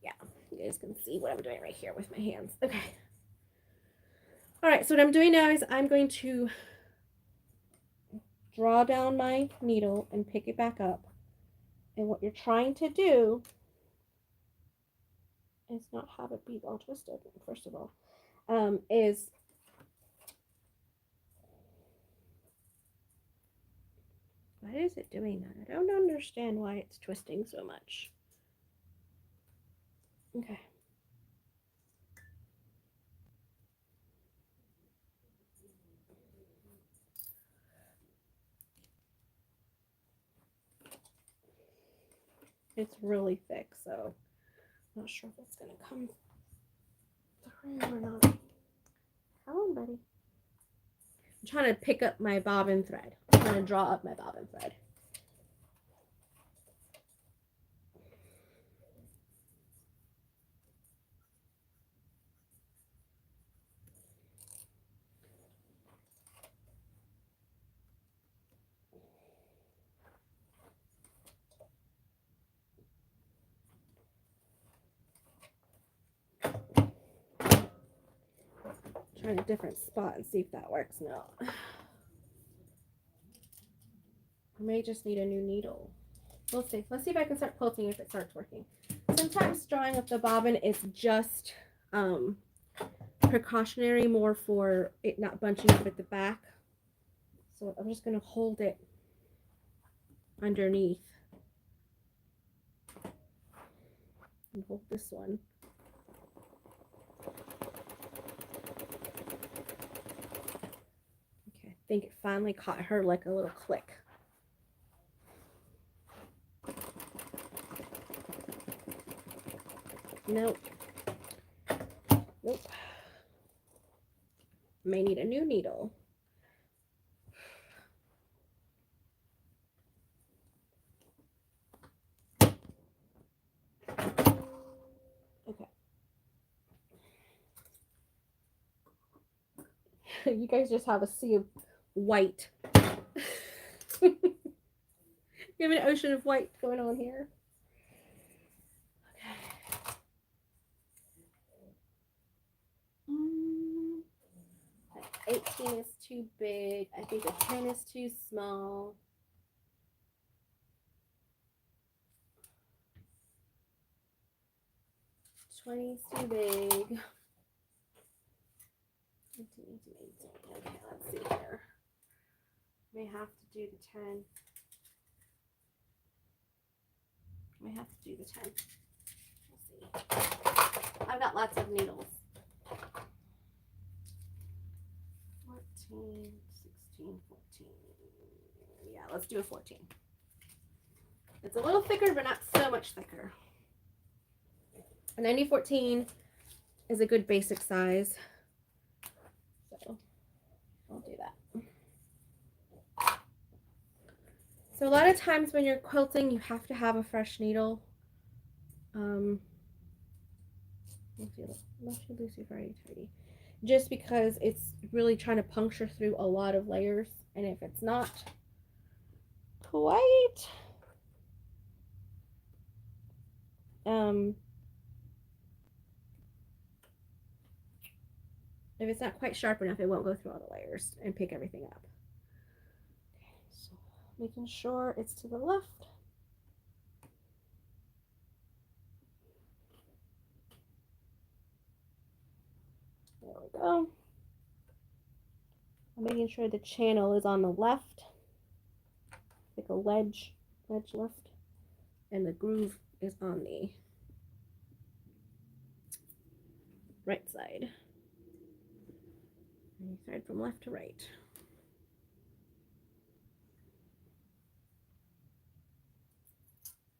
Yeah, you guys can see what I'm doing right here with my hands. Okay. All right, so what I'm doing now is I'm going to draw down my needle and pick it back up. And what you're trying to do is not have it be all twisted, first of all, is why is it doing that? I don't understand why it's twisting so much. Okay. It's really thick, so I'm not sure if it's gonna come through or not. Come on, buddy. I'm trying to pick up my bobbin thread. I'm trying to draw up my bobbin thread. Trying a different spot and see if that works now. I may just need a new needle. We'll see. Let's see if I can start quilting if it starts working. Sometimes drawing up the bobbin is just precautionary, more for it not bunching up at the back. So I'm just going to hold it underneath and hold this one. Okay, I think it finally caught her like a little click. Nope. Nope. May need a new needle. Okay. You guys just have a sea of white. You have an ocean of white going on here. 18 is too big. I think a 10 is too small. $20 is too big. 18. Okay, let's see here. May have to do the 10. May have to do the 10. We'll see. I've got lots of needles. 14, 16, 14. Yeah, let's do a 14. It's a little thicker, but not so much thicker. A 90-14 is a good basic size. So I'll do that. So a lot of times when you're quilting, you have to have a fresh needle. Just because it's really trying to puncture through a lot of layers, and if it's not quite if it's not quite sharp enough, it won't go through all the layers and pick everything up. Okay, so making sure it's to the left. There we go. making sure the channel is on the left, like a ledge left, and the groove is on the right side. And you thread from left to right.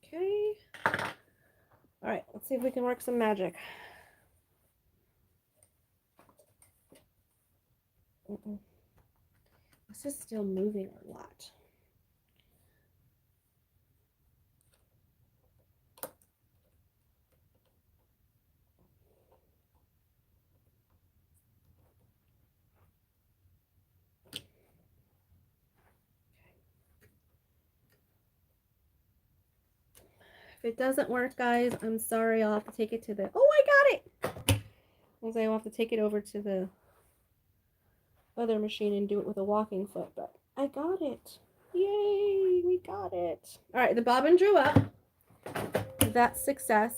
Okay. All right, let's see if we can work some magic. This is still moving a lot. If it doesn't work, guys, I'm sorry. I'll have to take it to the... Oh, I got it! I'll have to take it over to the other machine and do it with a walking foot, but I got it. Yay, we got it. All right, the bobbin drew up. That's success.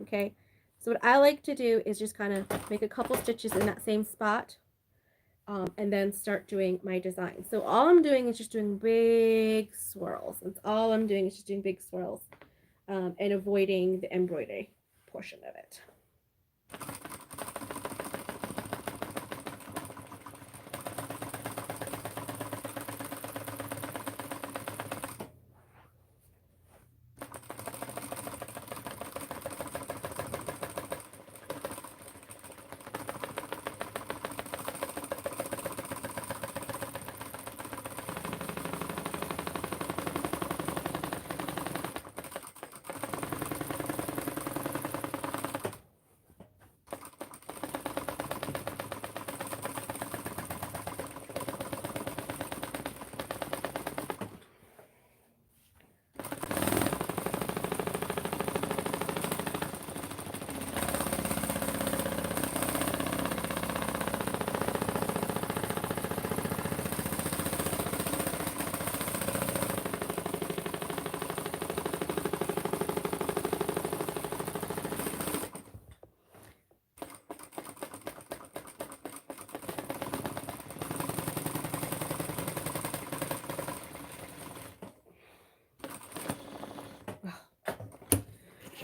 Okay, so what I like to do is just kind of make a couple stitches in that same spot, and then start doing my design. So all I'm doing is just doing big swirls. That's all I'm doing is just doing big swirls, and avoiding the embroidery portion of it.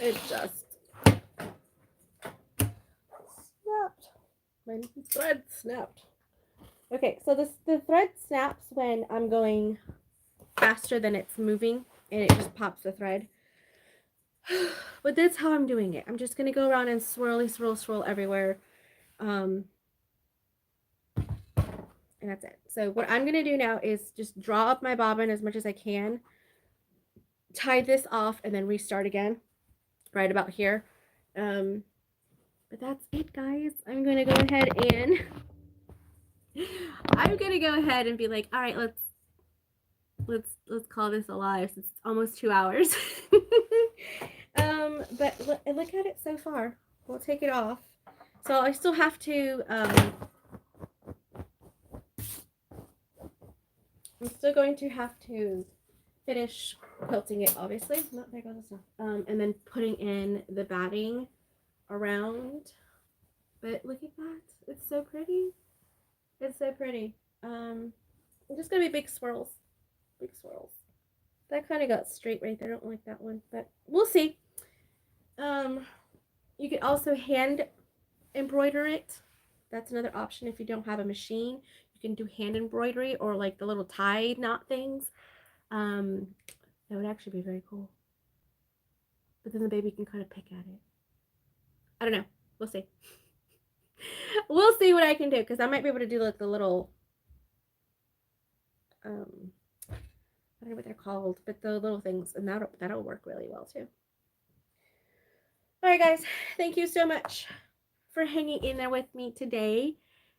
It just snapped. My thread snapped. Okay, so the thread snaps when I'm going faster than it's moving, and it just pops the thread. But that's how I'm doing it. I'm just going to go around and swirl everywhere. And that's it. So what I'm going to do now is just draw up my bobbin as much as I can, tie this off, and then restart again right about here. But that's it, guys. I'm going to go ahead and be like, all right, let's call this a live since it's almost 2 hours. But look at it so far. We'll take it off. So I still have to, I'm still going to have to finish quilting it, obviously. Not there goes the stuff. And then putting in the batting around. But look at that. It's so pretty. It's so pretty. I'm just gonna be big swirls. Big swirls. That kind of got straight right there. I don't like that one, but we'll see. You could also hand embroider it. That's another option if you don't have a machine. You can do hand embroidery or like the little tie knot things. That would actually be very cool. But then the baby can kind of pick at it. I don't know. We'll see. We'll see what I can do, because I might be able to do like the little I don't know what they're called, but the little things, and that'll work really well too. All right, guys, thank you so much for hanging in there with me today,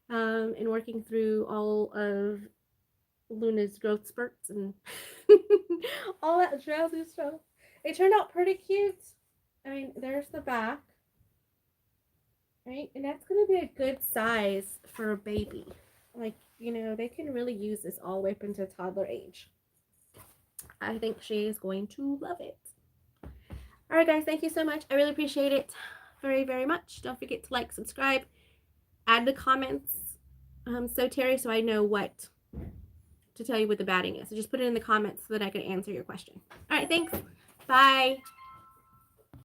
and working through all of Luna's growth spurts and all that jazzy stuff. It turned out pretty cute. I mean, there's the back, right? And that's going to be a good size for a baby. Like, you know, they can really use this all the way up into toddler age. I think she is going to love it. All right, guys, thank you so much. I really appreciate it very, very much. Don't forget to like, subscribe, add the comments, So Terry, so I know what to tell you what the batting is. So just put it in the comments so that I can answer your question. All right, thanks. Bye.